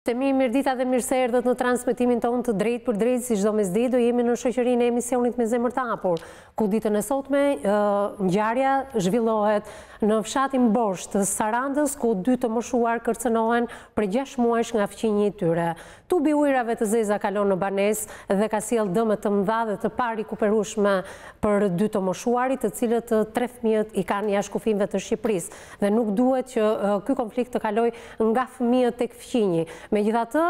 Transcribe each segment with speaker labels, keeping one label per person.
Speaker 1: Të mi mirdita dhe mirë se erdhët në transmitimin tonë të drejt për drejt, si çdo mesditë do jemi në shoqërinë e emisionit Me Zemër të Hapur, ku ditën e sotme ngjarja zhvillohet në fshatin Bosh të Sarandës, ku 2 të moshuar kërcënohen për 6 muajsh nga fëmijë i tyre. Tubi ujrave të zeza kalon në banesë dhe ka sjell dëme të mëdha dhe të parikuperueshme për 2 të moshuarit, të cilët 3 fëmijët i kanë jashtë kufijve të Shqipërisë, dhe nuk duhet që ky konflikt të kalojë nga fëmijët tek fëmijë. Megjithatë,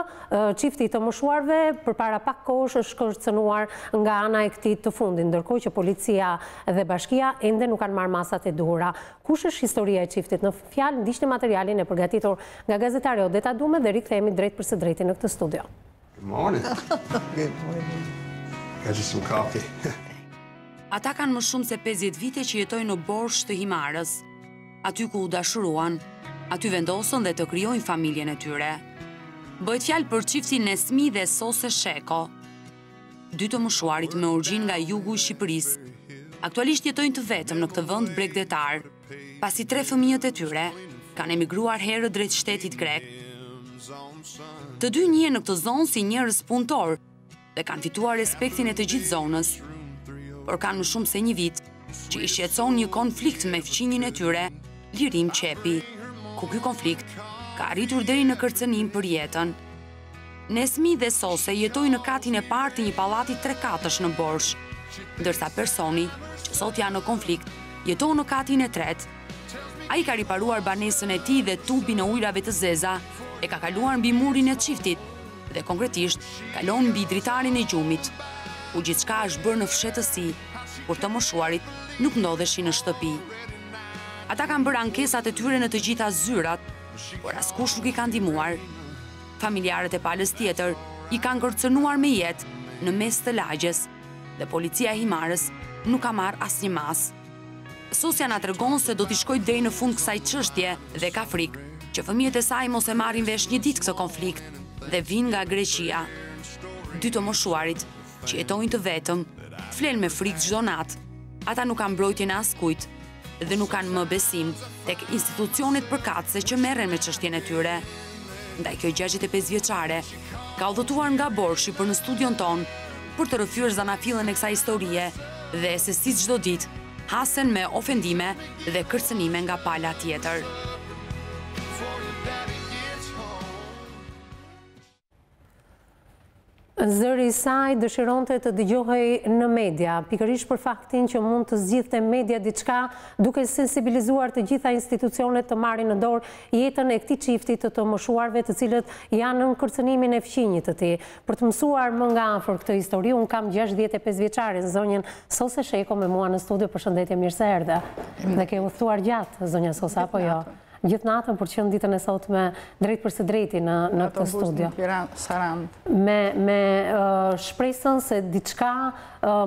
Speaker 1: çifti të moshuarve përpara pak kohësh është kërcënuar nga ana e këtij të fundit, ndërkohë që policia dhe bashkia ende nuk kanë marrë masat e duhura. Kush është historia e çiftit? Në fjalë ndiqni materialin e përgatitur nga gazetari Odeta Dume dhe rikthehemi drejt për së drejti në këtë studio.
Speaker 2: Good morning. Good morning. Got you some coffee.
Speaker 3: Ata kanë më shumë se 50 vite që jetojnë në Borsh të Himarës, aty ku u dashuruan, aty vendosën dhe të krijojnë familjen e tyre. Bëhet fjalë për çiftin Nesmi dhe Sose Sheko, 2 të moshuarit me origjinë nga jugu i Shqipërisë. Aktualisht jetojnë të vetëm në këtë vend bregdetar, pasi 3 fëmijët e tyre kanë emigruar herët drejt shtetit grek. Të dy njihen në këtë zonë si njerëz punëtor dhe kanë fituar respektin e të gjithë zonës, por kanë më shumë se 1 vit që i shqetëson një konflikt me fëmijën e tyre, Lirim Qepi, ku ky konflikt ka arritur deri në kërcënim për jetën. Nesmi dhe Sose jetojnë në katin e parë të një pallati 3 katësh në Borsh, ndërsa personi që sot janë në konflikt jeton në katin e 3. Ai ka riparuar banesën e tij dhe tubin e ujrave të zeza e ka kaluar mbi murin e çiftit dhe konkretisht kalon mbi dritarin e gjumit, ku gjithçka është bërë në fshehtësi, por të moshuarit nuk ndodheshin në shtëpi. Ata kanë bërë ankesat e tyre në të gjitha zyrat, por askush nuk i ka ndihmuar. Familjarët e palës tjetër i kanë kërcënuar me jetë në mes të lagjes dhe policia e Himarës nuk ka marrë asnjë mas. Sosja na tregon se do t'i shkojë deri në fund kësaj çështje dhe ka frikë që fëmijët e saj mos e marrin vesh një ditë këtë konflikt dhe vinë nga Greqia. 2 të moshuarit që jetojnë të vetëm flen me frikë çdo natë. Ata nuk kanë mbrojtjen e askujt dhe nuk kanë më besim tek institucionet përkatëse që merren me çështjen e tyre. Ndaj kjo 65 vjeçare ka udhëtuar nga Borshi për në studion ton për të rrëfyer zanafillën e kësaj historie dhe se si çdo ditë hasen me ofendime dhe kërcënime nga pala tjetër.
Speaker 1: Zëri i saj dëshironte të dëgjohej në media, pikërisht për faktin që mund të zgjidhte media diçka duke sensibilizuar të gjitha institucionet të marrin në dorë jetën e këtij çifti të moshuarve, të cilët janë në kërcënimin e fëmijët të tij. Për të mësuar më nga afër këtë histori, un kam 65 vjeçarin, zonjën Sose Sheko me mua në studio. Përshëndetje, mirë se erdhe. Dhe ke udhëtuar gjatë, zonja Sose, apo jo? Gjithë natën, për që në ditën e sotme drejt për së drejti në këtë studio. Me shpresën se diçka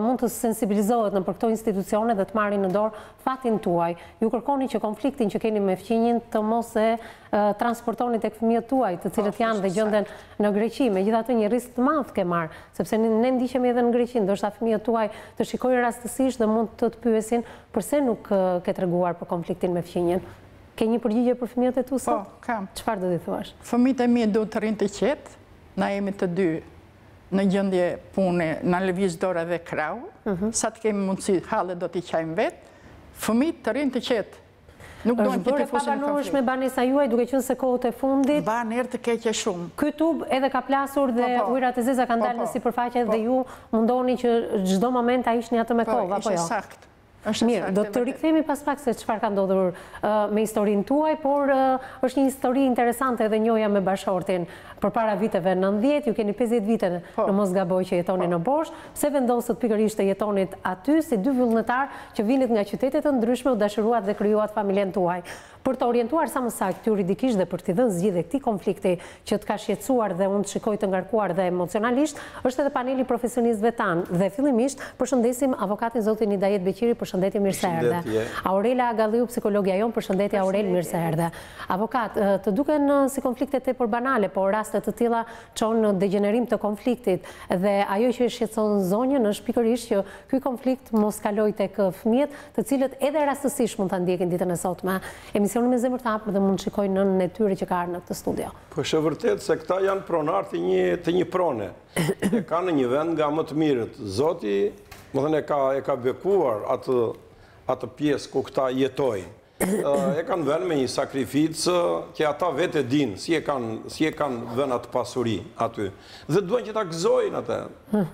Speaker 1: mund të sensibilizohet në për këto institucione dhe të marrin në dorë fatin tuaj. Ju kërkoni që konfliktin që keni me fëmijën të mos e transportoni tek fëmijët tuaj, të cilët janë dhe gjenden në Greqi. Megjithatë një risk të madh ke marrë, sepse ne ndiqemi edhe në Greqi, ndoshta fëmijët tuaj të shikojnë rastësisht dhe mund të pyesin pse nuk ke treguar për konfliktin me fëmijën. Ke një përgjigje për fëmijët e tu sot?
Speaker 4: Po, kam.
Speaker 1: Çfarë do t'i thuash?
Speaker 4: Fëmijët e mi duhet të rinë të qetë, na jemi të dy në gjendje pune, na lëviz dora dhe krau, sa të kemi mundësi halle do t'i qajmë vetë, fëmijët të rinë të qetë. Nuk do në
Speaker 1: bërë pabanueshme banesa juaj, duke qenë se kohët e fundit.
Speaker 4: Ban erë të keqe shumë.
Speaker 1: Ky tub edhe ka plasur dhe ujrat e zeza kanë dalë në sipërfaqe dhe ju mundoni që çdo moment ta ishni atë me kohë, apo jo?
Speaker 4: Ishte sakt.
Speaker 1: Mirë, do të rikthehemi pas pak se çfarë ka ndodhur me historinë tuaj, por është një histori interesante edhe njoja me bashortin. Përpara viteve 90, ju keni 50 vite në mos gaboj që jetoni në Borsh, pse vendosët pikërisht të jetonit aty si 2 vullnetar që vinit nga qytetet të ndryshme, u dashuruat dhe krijuat familjen tuaj. Për të orientuar sa më saktë juridikisht dhe për t'i dhënë zgjidhje këtij konflikti që të ka shqetësuar dhe unë të shikoj të ngarkuar dhe emocionalisht, është edhe paneli profesionistëve tanë. Dhe fillimisht përshëndesim avokatin zotin Idajet Beqiri, përshëndetje, mirë se erdhe. Aurela Agalliu, psikologja jon, përshëndetje Aurel, mirë se erdhe. Avokat, të duken si konflikte tepër banale, por raste të tilla çon në degenerim të konfliktit dhe ajo që shqetëson zonjën është pikërisht që ky konflikt mos kalojë tek fëmijët, të cilët edhe rastësisht mund ta ndjekin ditën e sotme. emisioni me zemër të hapur dhe mund të shikojnë nënën e tyre që ka ardhur në këtë studio.
Speaker 5: Po është e vërtet se këta janë pronar të një prone. E ka në një vend nga më të mirët. Zoti, më thënë, e ka bekuar atë pjesë ku këta jetojnë. E kanë vënë me një sakrificë që ata vetë e dinë si e kanë vënë atë pasuri aty. Dhe duan që ta gëzojnë atë.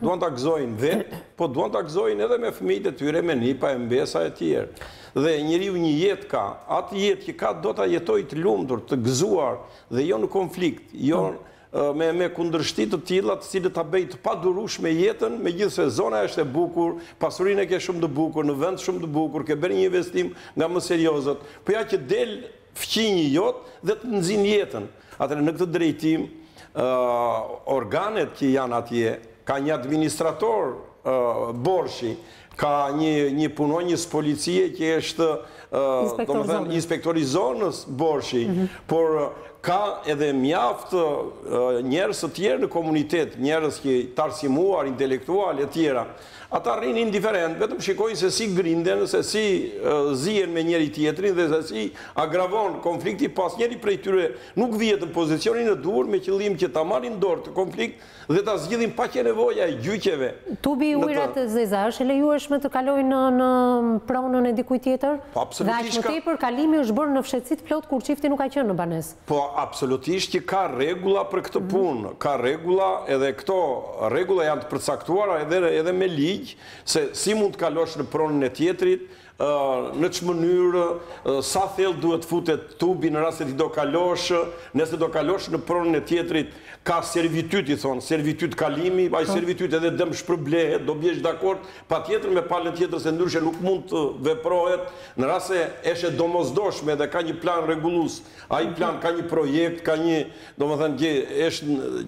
Speaker 5: Duan ta gëzojnë vetë, po duan ta gëzojnë edhe me fëmijët e tyre, me nipa e mbesa e tjerë. Dhe njeriu një jetë ka, atë jetë që ka do ta jetojë të lumtur, të gëzuar dhe jo në konflikt, jo me kundërshtit të tilla të cilët ta bëjë të padurueshme jetën, megjithëse zona është e bukur, pasurinë ke shumë të bukur, në vend shumë të bukur, ke bërë një investim nga më seriozët, po ja që del fqinji jot dhe të nxin jetën. Atëherë në këtë drejtim organet që janë atje, ka një administrator borshi, ka një punonjës policie që është inspektori zonës borshi, por ka edhe mjaft njerëz të tjerë në komunitet, njerëz që të arsimuar, intelektual e tjera. Ata rrinë indiferent, vetëm shikojnë se si grinden, se si zihen me njëri tjetrin dhe se si agravon konflikti, pas njëri prej tyre nuk vihet në pozicionin e duhur me qëllim që ta marrin dorë të konflikt dhe ta zgjidhin pa që nevoja e gjyqeve.
Speaker 1: Tubi ujërat e zeza është e lejueshme të kalojnë në pronën e dikujt tjetër?
Speaker 5: Po absolutisht.
Speaker 1: Dhe aq më tepër kalimi është bërë në fshetësit plot kur çifti nuk ka qenë në banesë.
Speaker 5: Po absolutisht që ka rregulla për këtë punë, ka rregulla edhe këto rregulla janë të përcaktuara edhe me ligj, se si mund të kalosh në pronën e tjetrit, në që mënyrë, sa thellë duhet futet tubi në rast se ti do kalosh, nëse do kalosh në pronën e tjetrit, ka servitut, i thonë, servitut kalimi, ai servitut edhe dëm shpërblehet, do bjesh dakord, patjetër me palën tjetër se ndryshe nuk mund të veprohet, në rast se është domosdoshme dhe ka një plan rregullues. Ai plan ka një projekt, ka një, domethënë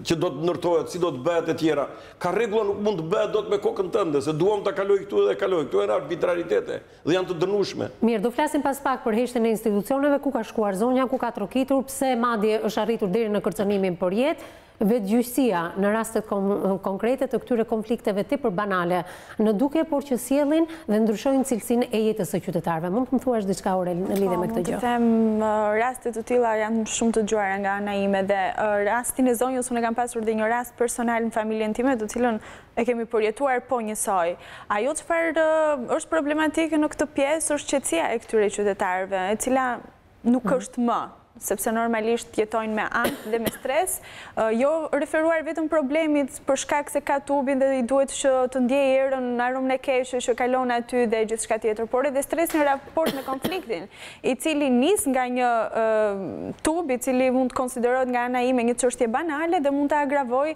Speaker 5: që do të ndërtohet, si do të bëhet e tjera. Ka rregulla, nuk mund të bëhet dot me kokën tënde, se duam ta kaloj këtu dhe kaloj. Këtu janë arbitraritete dhe janë të dënueshme.
Speaker 1: Mirë, do flasim pas pak për heshtjen e institucioneve, ku ka shkuar zonja, ku ka trokitur, pse madje është arritur deri në kërcënimin për jetë. Vetgjyqësia në rastet konkrete të këtyre konflikteve tepër banale në duke, por që sjellin dhe ndryshojnë cilësinë e jetës së qytetarëve. Mund të më thuash diçka, Aurel, në lidhje me këtë gjë?
Speaker 6: Mund të them, rastet të tilla janë shumë të dëgjuara nga ana ime dhe rastin e zonjës unë kam pasur dhe një rast personal në familjen time, të cilën e kemi përjetuar po njësoj. Ajo çfarë është problematike në këtë pjesë është qetësia e këtyre qytetarëve, e cila nuk është më, sepse normalisht jetojnë me ankth dhe me stres, jo referuar vetëm problemit për shkak se ka tubin dhe i duhet që të ndjejë erën, aromën e keqe që kalon aty dhe gjithçka tjetër, por edhe stres në raport me konfliktin, i cili nis nga një tub, i cili mund të konsiderohet nga ana ime një çështje banale dhe mund të agravoj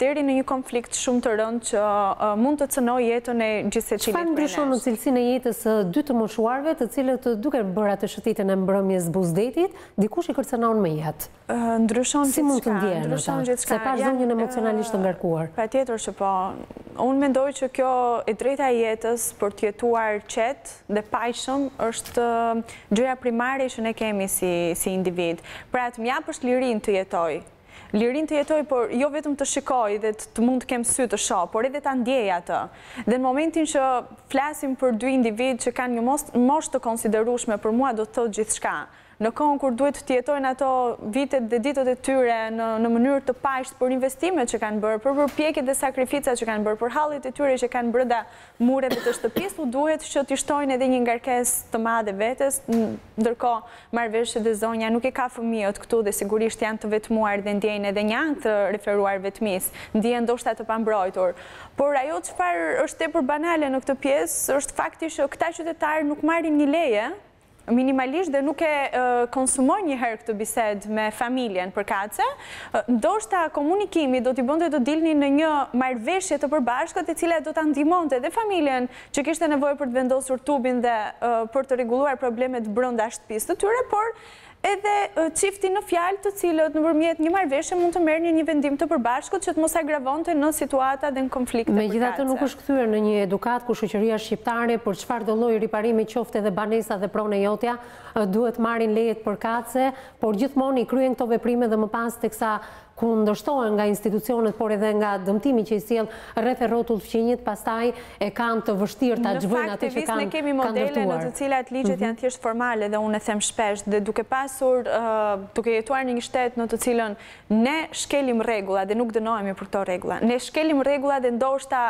Speaker 6: deri në një konflikt shumë të rëndë që mund të cënojë jetën e gjithsecilit prej nesh.
Speaker 1: Çfarë ndryshon në cilësinë e jetës së dy të moshuarve, të cilët duke bërë atë shëtitjen e mbrëmjes buzdetit, dikush i kërcënon me jetë?
Speaker 6: Ndryshon
Speaker 1: si mund të ndjehen ata? Se pa zonjën emocionalisht të ngarkuar.
Speaker 6: Patjetër që po. Unë mendoj që kjo e drejta e jetës për të jetuar qetë dhe paqshëm është gjëja primare që ne kemi si individ. Pra të mjap është lirinë të jetoj. Lirin të jetoj, por jo vetëm të shikoj dhe të mund të kem sy të shoh, por edhe ta ndjej atë. Dhe në momentin që flasim për dy individ që kanë një moshë të konsiderueshme, për mua do të thotë gjithçka. Në kohën kur duhet të jetojnë ato vitet dhe ditët e tyre në mënyrë të paqshme për investimet që kanë bërë, për përpjekjet dhe sakrificat që kanë bërë, për hallet e tyre që kanë brenda mureve të shtëpisë, duhet që të shtojnë edhe një ngarkesë të madhe vetes, ndërkohë marrëveshjet e zonja nuk e ka fëmijët këtu dhe sigurisht janë të vetmuar dhe ndjejnë edhe një ankth të referuar vetmisë, ndjehen ndoshta të pambrojtur. Por ajo çfarë është tepër banale në këtë pjesë është fakti që këta qytetarë nuk marrin një leje minimalisht dhe nuk e konsumoj një herë këtë bisedë me familjen për kace, ndoshta komunikimi do t'i bënte të dilni në një marrëveshje të përbashkët e cila do ta ndihmonte edhe familjen që kishte nevojë për të vendosur tubin dhe për të rregulluar problemet brenda shtëpisë të tyre, por edhe çifti në fjalë të cilët nëpërmjet një marrëveshje mund të merrnin një vendim të përbashkët që të mos agravonte në situata dhe në konflikte.
Speaker 1: Megjithatë nuk është kthyer në një edukat ku shoqëria shqiptare për çfarëdo lloj riparimi qoftë edhe banesa dhe pronë jotja duhet marrin lejet përkatëse, por gjithmonë i kryen këto veprime dhe më pas teksa kundërshtohen nga institucionet, por edhe nga dëmtimi që i sjell rreth e rrotull fqinjit, pastaj e kanë të vështirë ta zhvojnë atë që kanë.
Speaker 6: Ne kemi modele në të cilat ligjet janë thjesht formale dhe unë e them shpesh, dhe duke jetuar në një shtet në të cilën ne shkelim rregulla dhe nuk dënohemi për këto rregulla. Ne shkelim rregulla dhe ndoshta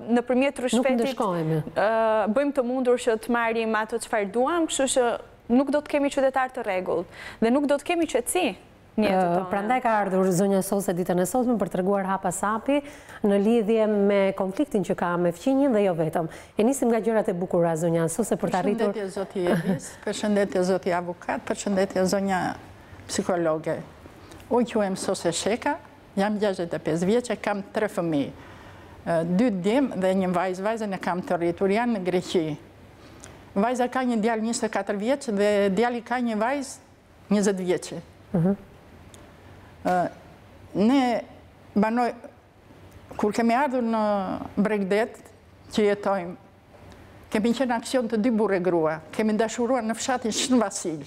Speaker 6: nëpërmjet rishpetit bëjmë të mundur që të marrim ato çfarë duam, kështu që nuk do të kemi qytetar të rregullt dhe nuk do të kemi qetësi.
Speaker 1: Prandaj ka ardhur zonja Sose ditën e sotme për treguar hapasapi në lidhje me konfliktin që ka me fqinjin dhe jo vetëm. E nisim nga gjërat e bukura, zonja Sose, për të arritur.
Speaker 4: Përshëndetje zoti Edis, përshëndetje zoti avokat, përshëndetje zonja psikologe. Unë quhem Sose Sheka, jam 65 vjeçe, kam 3 fëmijë. 2 djemë dhe një vajzë. Vajzën e kam të rritur, janë në Greqi. Vajza ka një djalë 24 vjeç dhe djali ka një vajzë 20 vjeçe. Ne banoj, kur kemi ardhur në Bregdet, që jetojmë, kemi qenë aksion të 2 burrë grua. Kemi dashuruar në fshatin Shën Vasil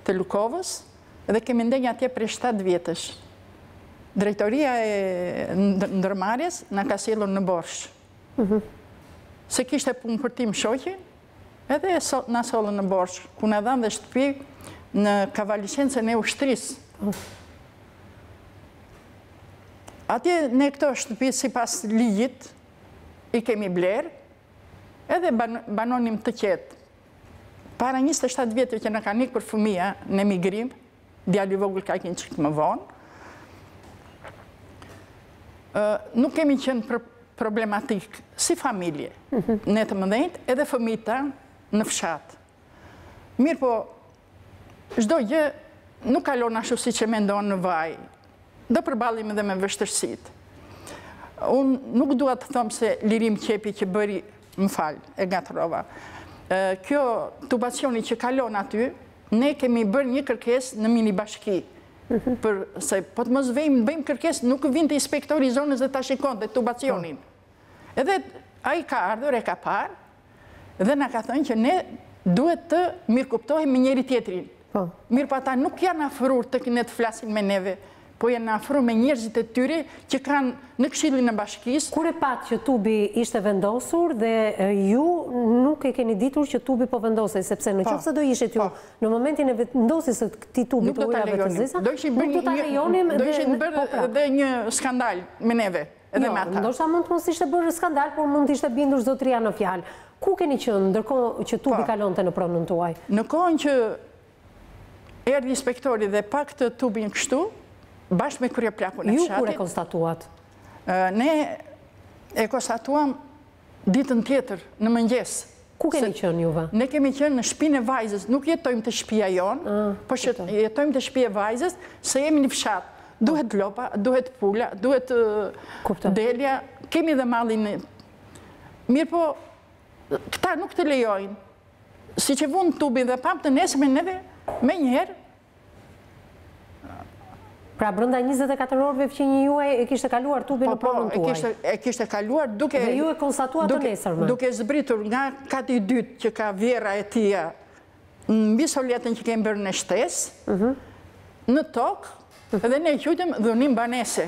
Speaker 4: të Lukovës dhe kemi ndenjë atje prej 7 vjetësh. Drejtoria e ndërmarrjes na ka sjellur në Borsh. Se kishte punë për tim shoqin, edhe na sollën në Borsh, ku na dhanë dhe shtëpi në kavaliqencën e ushtrisë. Atje ne këto shtëpi sipas ligjit i kemi bler, edhe banonim të qetë. Para 27 vjetë që në kanë ikë për fëmija në emigrim, djali vogël ka qenë çik më vonë. Nuk kemi qenë problematik si familje, ne të mëdhenjt, edhe fëmita në fshat. Mirë po, çdo gjë nuk kalon ashtu si që mendon në vaj. Do përballim edhe me vështirësitë. Unë nuk dua të them se Lirim Qepi që bëri, më fal, e gatrova. Kjo tubacioni që kalon aty, ne kemi bërë një kërkesë në mini bashki. Se po të mos bëjmë kërkesë, nuk vinte inspektori i zonës dhe ta shikonte tubacionin. Edhe ai ka ardhur, e ka parë, dhe na ka thënë që ne duhet të mirëkuptohemi me njëri tjetrin. Mirë po ata nuk janë afruar të ne të flasin me neve, po janë afruar me njerëzit e tyre që kanë në Këshillin e Bashkisë.
Speaker 1: Kur e pat që tubi ishte vendosur dhe ju nuk e keni ditur që tubi po vendosej, sepse në qoftë se do ishit ju në momentin e vendosjes së këtij tubi të ujave të zeza, nuk do ta lejonim
Speaker 4: do ishin bërë edhe një skandal me neve.
Speaker 1: Jo, ndoshta mund të mos ishte bërë skandal, por mund të ishte bindur zotëria në fjalë. Ku keni qenë ndërkohë që tubi kalonte në pronën tuaj?
Speaker 4: Në kohën që erdhi inspektori dhe pa këtë tubin kështu, bashkë me kryeplakun e fshatit.
Speaker 1: Ju kur e konstatuat?
Speaker 4: Ne e konstatuam ditën tjetër, në mëngjes.
Speaker 1: Ku keni qenë juve?
Speaker 4: Ne kemi qenë në shtëpinë e vajzës, nuk jetojmë të shtëpia jonë, por jetojmë të shtëpia e vajzës, se jemi në fshat. Duhet lopa, duhet pula, duhet delja, kemi dhe mallin. Mirë po, këta nuk të lejojnë. Si që vunë tubin dhe pam të nesme neve, me njëherë.
Speaker 1: Pra brenda 24 orëve fqinji juaj e kishte kaluar tubin në pronën tuaj.
Speaker 4: E kishte kaluar duke...
Speaker 1: Dhe ju e konstatuat të nesërme.
Speaker 4: Duke zbritur nga kati 2 që ka vjera e tia mbi soljetën që kemi bërë në shtesë, në tokë, dhe ne e quajtëm dhunim banese.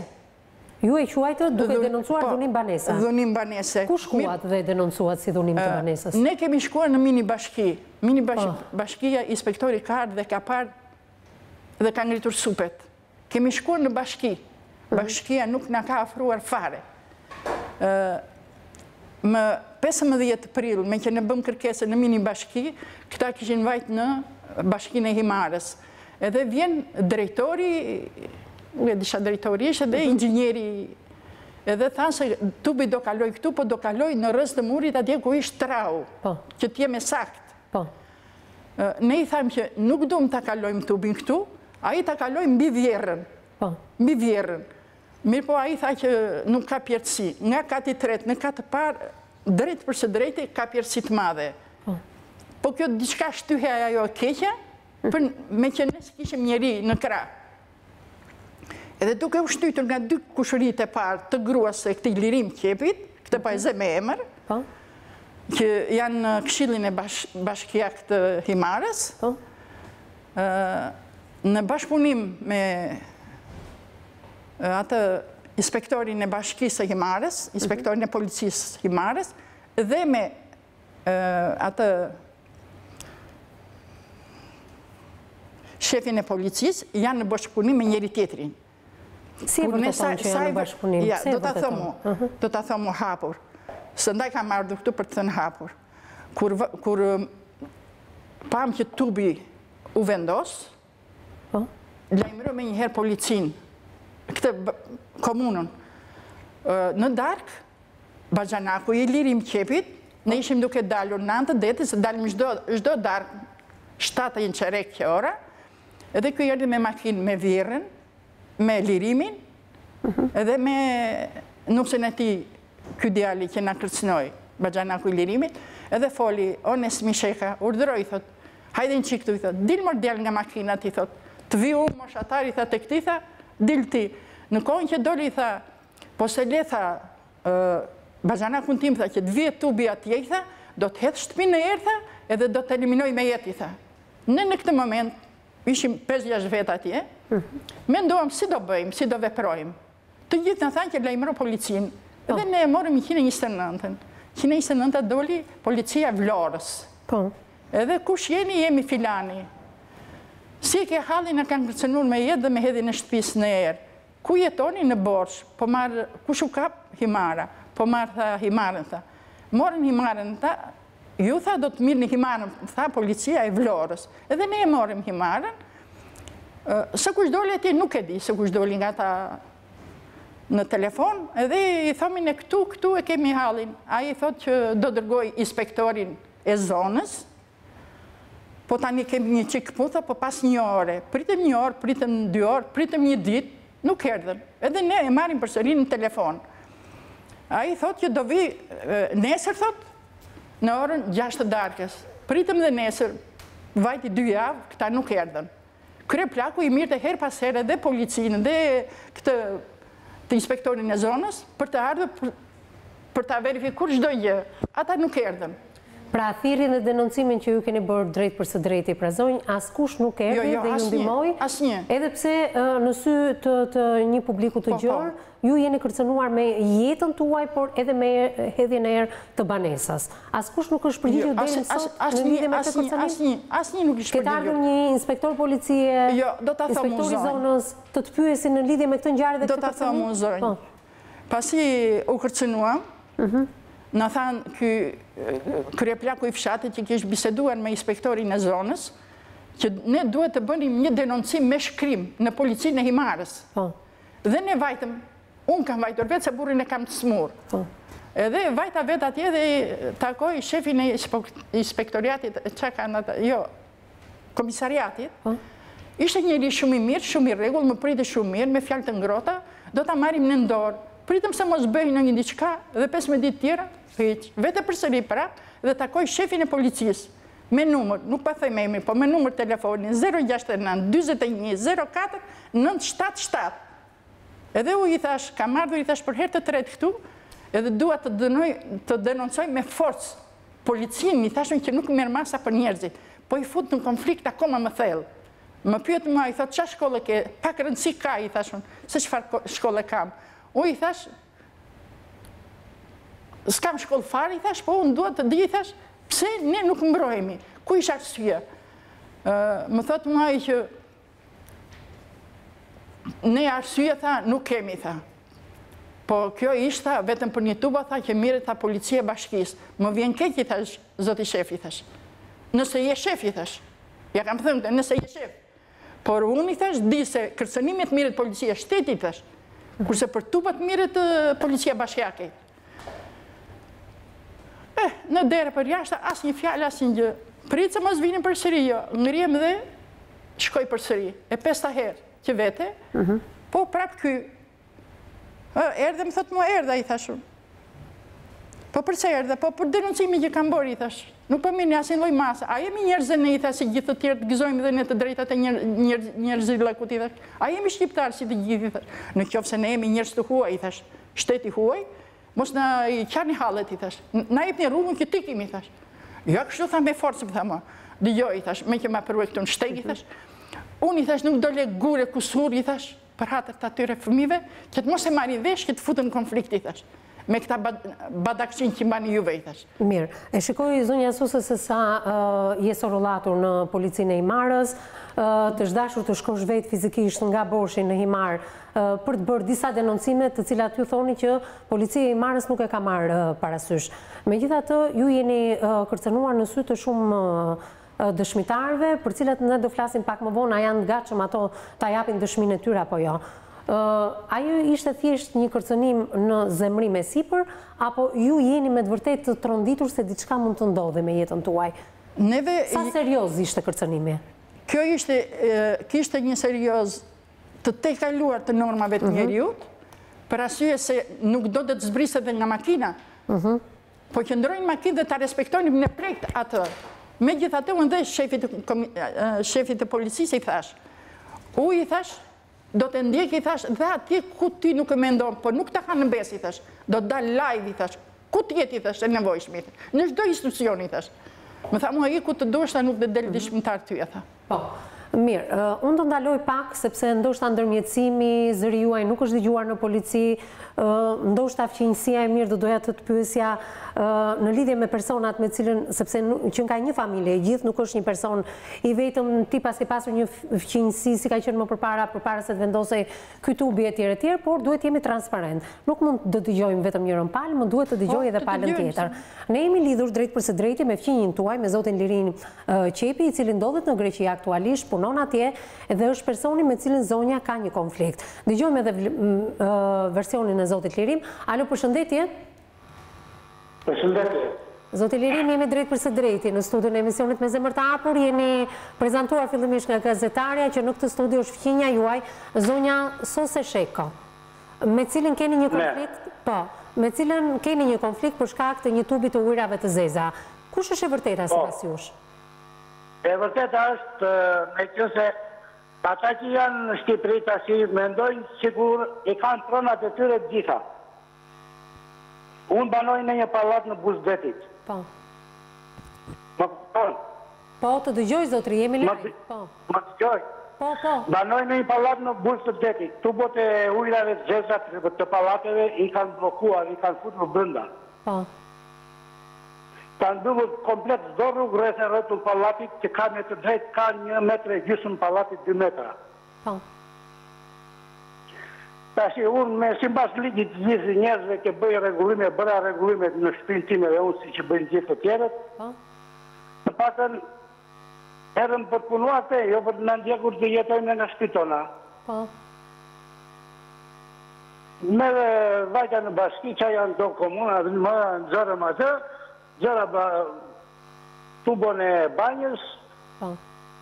Speaker 1: Ju e quajtë duke denoncuar dhunim banese?
Speaker 4: Dhunim banese.
Speaker 1: Ku shkuat dhe denoncuat si dhunim të banesës?
Speaker 4: Ne kemi shkuar në mini bashki. Mini bashkia, inspektori ka ardhur dhe ka parë dhe ka ngritur supet. Kemi shkuar në bashki. Bashkia nuk na ka afruar fare. Më 15 prill, me që ne bëm kërkesën në mini bashki, këta kishin vajt në bashkinë e Himarës. Edhe vjen drejtori, nuk e disha drejtori ishte, dhe inxhinieri, edhe thanë se tubi do kaloj këtu, po do kaloj në rrës të murit atje ku ishtë trau, që t'jeme sakt. Ne i thamë që nuk duhem ta kalojmë tubin këtu, a i ta kalojmë mbi vjerën. Mbi vjerën. Mirë po a i tha që nuk ka pjertësi. Nga kati tretë, në katë parë, drejtë përse drejtë, ka pjertësi të madhe. Po kjo diçka shtyhe ajo keqja, me që nësë kishim njeri në krah. Edhe duke u shtytur nga 2 kushërit e parë të gruas e këtij Lirim Qepit, këtë pa e zë me emër, që janë në Këshillin e Bashkiak të Himarës, në bashkëpunim me atë inspektorin e bashkisë së Himarës, inspektorin e policisë Himarës, dhe me atë shefin e policisë janë në bashkëpunim me njëri tjetrin.
Speaker 1: Si e vërteton që janë në bashkëpunim?
Speaker 4: Do të thomu hapur. Së ndaj kam ardhur këtu për të thënë hapur. Kur pam që tubi u vendos, lajmëro me njëherë policinë, këtë komunën. Në darkë, Baxhanaku i lirim qepit, ne ishim duke dalur 9-10, se dalim çdo darkë 7:15 ora, edhe kjo erdhi me makinë me virën, me lirimin, edhe me nusën e tij, ky djali që na kërcënoi, Baxhanaku i lirimit, edhe foli, Esmi Sheka, urdhëroi, thot, hajde në qik këtu, i thot, dil mor djal nga makina, ti thot, të vi unë moshatari, tha, të këti, tha, dil ti. Në kohën që doli, tha, po se le, tha, Baxhanakun tim, tha, që të vjet tubi atje, tha, do të hedhë shtëpinë në erë, tha, edhe do të eliminoj me jeti, tha. Në këtë moment, ishim 5-6 vetë atje, menduam si do bëjmë, si do veprojmë. Të gjithë në thanë që lajmëro policinë, edhe ne morëm 129-ën. 129-ën doli policia Vlorës. Edhe kush jemi filani. Si ke halli në kanë kërcënur me jetë dhe me hedhi në shtëpisë në erë. Ku jetoni në Borsh, po marë, kush u kap Himara, po marë, tha, Himarën, tha. Morën Himarën, tha, ju, tha, do të mirë në Himarën, tha, policia e Vlorës. Edhe ne e morëm Himarën. Se kush doli atje nuk e di, se kush doli nga ta në telefon, edhe i thomin e këtu e kemi hallin. A i thot që do dërgoj inspektorin e zonës, po tani kemi një qikë putha, po pas 1 ore. Pritëm 1 orë, pritëm 2 orë, pritëm 1 ditë, nuk erdhëm. Edhe ne e marim përsëri në telefon. A i thot që do vi nesër, thot, në orën 6 darkës. Pritëm dhe nesër, vajti 2 javë, këta nuk erdhëm. Krye plaku i mirë të herë pas herë dhe policinë dhe këtë të inspektorin e zonës për të ardhur për të verifikur çdo gjë. Ata nuk erdhën.
Speaker 1: Pra thirrjen dhe denoncimin që ju keni bërë drejt për së drejti pra zonjë, askush nuk erdhi dhe ju ndihmoi.
Speaker 4: Asnjë.
Speaker 1: Edhe pse në sy të një publiku të gjerë, ju jeni kërcënuar me jetën tuaj, por edhe me hedhjen e erë të banesas. Askush nuk është përgjigjur deri në sot në lidhje me këtë kërcënim?
Speaker 4: Asnjë nuk është përgjigjur.
Speaker 1: Këtë ardhur një inspektor policie, inspektori zonës, të pyesin në lidhje me këtë ngjarje dhe këtë kërcënim?
Speaker 4: Do ta them zonjë. Pasi u kërcënuam, në thanë kryeplaku i fshatit që kishte biseduar me inspektorin e zonës, që ne duhet të bënim një denoncim me shkrim në policinë e Himarës. Dhe ne vajtëm, unë kam vajtur vetë se burrin e kam të smur. Edhe vajta vetë atje dhe takoj shefin e inspektoriatit, komisariatit. Ishte njëri shumë i mirë, shumë i rregull, më priti shumë mirë, me fjalë të ngrohta, do ta marrim në dorë. Pritëm se mos bëjnë në një diçka dhe 15 ditë tjera, vete përsëri prapë dhe takoj shefin e policisë me numër, nuk pa thëj me emri, po me numër telefonin 069 21 04 977. Edhe u i thash, kam ardhur i thash për herë të tretë këtu, edhe dua të denoncoj me forcë policinë, i thashun që nuk merr masa për njerëzit, po i fut në konflikt akoma më thellë. Më pyet mua, i thot, çfarë shkolle ke? Pak rëndësi ka, i thashun, se çfarë shkolle kam. Unë i thash, s'kam shkollë fare, i thash, po unë duhet të di, i thash, pse ne nuk mbrohemi, ku ish arsye? Më thot mua i që ne arsye, tha, nuk kemi, tha. Po kjo ishta vetëm për një tuba, tha, që mire, tha, policia bashkisë. Më vjen keq, i thash, zoti shef, i thash. Nëse je shef, i thash. Ja kam thënë, nëse je shef. Por unë, i thash, di se kërcënimit miret policia shtetit, i thash. Kurse për tubat miret policia bashkjake. Në derë për jashtë, asë një fjallë, asë një gjë. Pritë se mos vinin për sëri, jo. Ngrijem dhe shkoj për sëri. E 5 herë që vete, po prapë ky. Erdhe, më thotë mua, erdhe, i thashun. Po përse erdhe, po për denoncimi që kam bërë, i thash. Nuk po mirë një asin loj masa. A jemi njerëzën e, i thash, si gjithë të tjerë të gëzojmë dhe ne të drejtat e njerëzit lëkut, i thash. A jemi shqiptarë si të gjithë, i thash. Në qofë se ne jemi njerëz të huaj, i thash. Shteti huaj, mos në i qarni halet, i thash. Na jep një rrugën që tikim, i thash. Ja, kështu tha me forcë, më tha ma. Dëgjoj, i thash, me që ma përve këtu në shteg, i thash. Unë, i thash, nuk dole gure kusur, i thash. për hatër të atyre fëmive, që të mos e marri vesh që të futën konflikti, thash, me këta badakçin që mbani juve, thash.
Speaker 1: Mirë, e shikoj zonja Suse se sa je sorolatur në policinë e Himarës, të zhdashur të shkosh vetë fizikisht nga Borshi në Himar për të bërë disa denoncime të cilat ju thoni që policia e Himarës nuk e ka marrë parasysh. Megjithatë, ju jeni kërcënuar në sy të shumë dëshmitarëve, për cilat ne do flasim pak më vonë, a janë të gatshëm ato ta japin dëshminë e tyre apo jo. Ajo ishte thjesht një kërcënim në zemrim e sipër, apo ju jeni me të vërtet të tronditur se diçka mund të ndodhe me jetën tuaj? Sa serioz ishte kërcënimi?
Speaker 4: Kjo kishte një serioz të tejkaluar të normave të njeriut, për arsye se nuk do të zbriset dhe nga makina, po qëndrojnë makinë dhe ta respektojnë në projekt atë. Megjithatë, unë dhe shefit të policisë i thash, i thash, do të ndjek, i thash, dhe atje ku ti nuk e mendon, po nuk të kanë në bes, i thash, do të dalë live, i thash, ku t'jeti, i thash, e nevojshmi, në çdo institucion, i thash. Më tha, mua i ku të doshta nuk dhe del dëshmitar ty, e tha.
Speaker 1: Po, mirë, unë të ndaloj pak, sepse ndoshta ndërmjetësimi, zëri juaj nuk është dëgjuar në polici, ndoshta fqinjësia e mirë do doja të pyesja në lidhje me personat me cilën, sepse që nga një familje, gjithë nuk është një person i vetëm, ti pas ke pasur një fqinjësi si ka qenë më përpara se të vendosej ky tubi etj, por duhet jemi transparent. Nuk mund të dëgjojmë vetëm njërën palë, më duhet të dëgjoj edhe palën tjetër. Ne jemi lidhur drejt përse drejti me fqinjin tuaj, me zotin Lirin Qepi, i cili ndodhet në Greqi aktualisht, punon atje dhe është personi me cilin zonja ka një konflikt. Dëgjojmë edhe versionin e zotit Lirim. Alo, përshëndetje?
Speaker 7: Përshëndetje.
Speaker 1: Zotit Lirim, jemi drejt përse drejti në studion e emisionit Me Zemër të Hapur. Jeni prezentuar fillimisht nga gazetarja që në këtë studio është fqinja juaj, zonja Sose Sheko, me cilin keni një konflikt? Po, me cilin keni një konflikt për shkak të një tubi të ujrave të zeza. Kush është e vërteta sipas jush?
Speaker 7: E vërteta është me qëse ata që janë në Shqipëri tash mendojnë sigur i kanë pronat e tyre të gjitha. Unë banoj në një pallat në Buzëdetit.
Speaker 1: Po.
Speaker 7: Më kupton?
Speaker 1: Po, të dëgjoj zotri, jemi live. Po.
Speaker 7: Më dëgjoj.
Speaker 1: Po.
Speaker 7: Banoj në një pallat në Buzëdetit. Tubot e ujrave të zeza të pallateve i kanë blokuar, i kanë futur brenda.
Speaker 1: Po.
Speaker 7: Kanë mbyllur komplet çdo rrugë rreth e rrethul pallatit, që ka me të drejtë ka 1,5 metra pallatit 2 metra.
Speaker 1: Po.
Speaker 7: Tash unë me sipas ligjit të gjithë njerëzve që bëj rregullime, bëra rregullime në shtëpinë time dhe unë siç bëjnë gjithë të tjerët.
Speaker 1: Po.
Speaker 7: Të paktën erdhëm për të punuar atë, jo për të na ndjekur të jetojmë në shtëpi tona.
Speaker 1: Po.
Speaker 7: Me vajta në bashki që janë do komuna, dhe më nxorëm atë, gjëra tubon e banjës,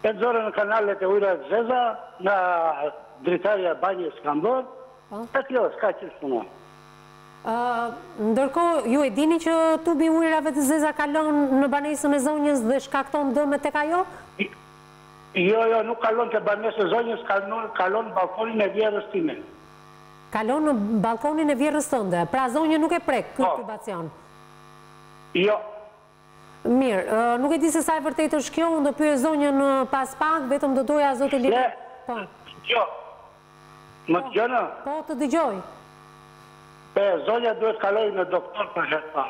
Speaker 7: e nxorëm në kanalet e ujrave të zeza, nga dritarja banjës kanë bërë, e kjo, s'ka që shpuna.
Speaker 1: Ndërkohë, ju e dini që tubi ujrave të zeza kalon në banesën e zonjës dhe shkakton dëme tek ajo?
Speaker 7: Jo, nuk kalon të banesën e zonjës, kalon në balkonin e vjerës time.
Speaker 1: Kalon në balkonin e vjerës tënde, pra zonjë nuk e prek këtë tubacion?
Speaker 7: Jo.
Speaker 1: Mirë, nuk e di se sa e vërtet është kjo, unë do pyes zonjën pas pak, vetëm do doja zotë Lirin. Po.
Speaker 7: Jo. Më të gjënë?
Speaker 1: Po, të dëgjoj.
Speaker 7: Zonja duhet kaloj në doktor për herë.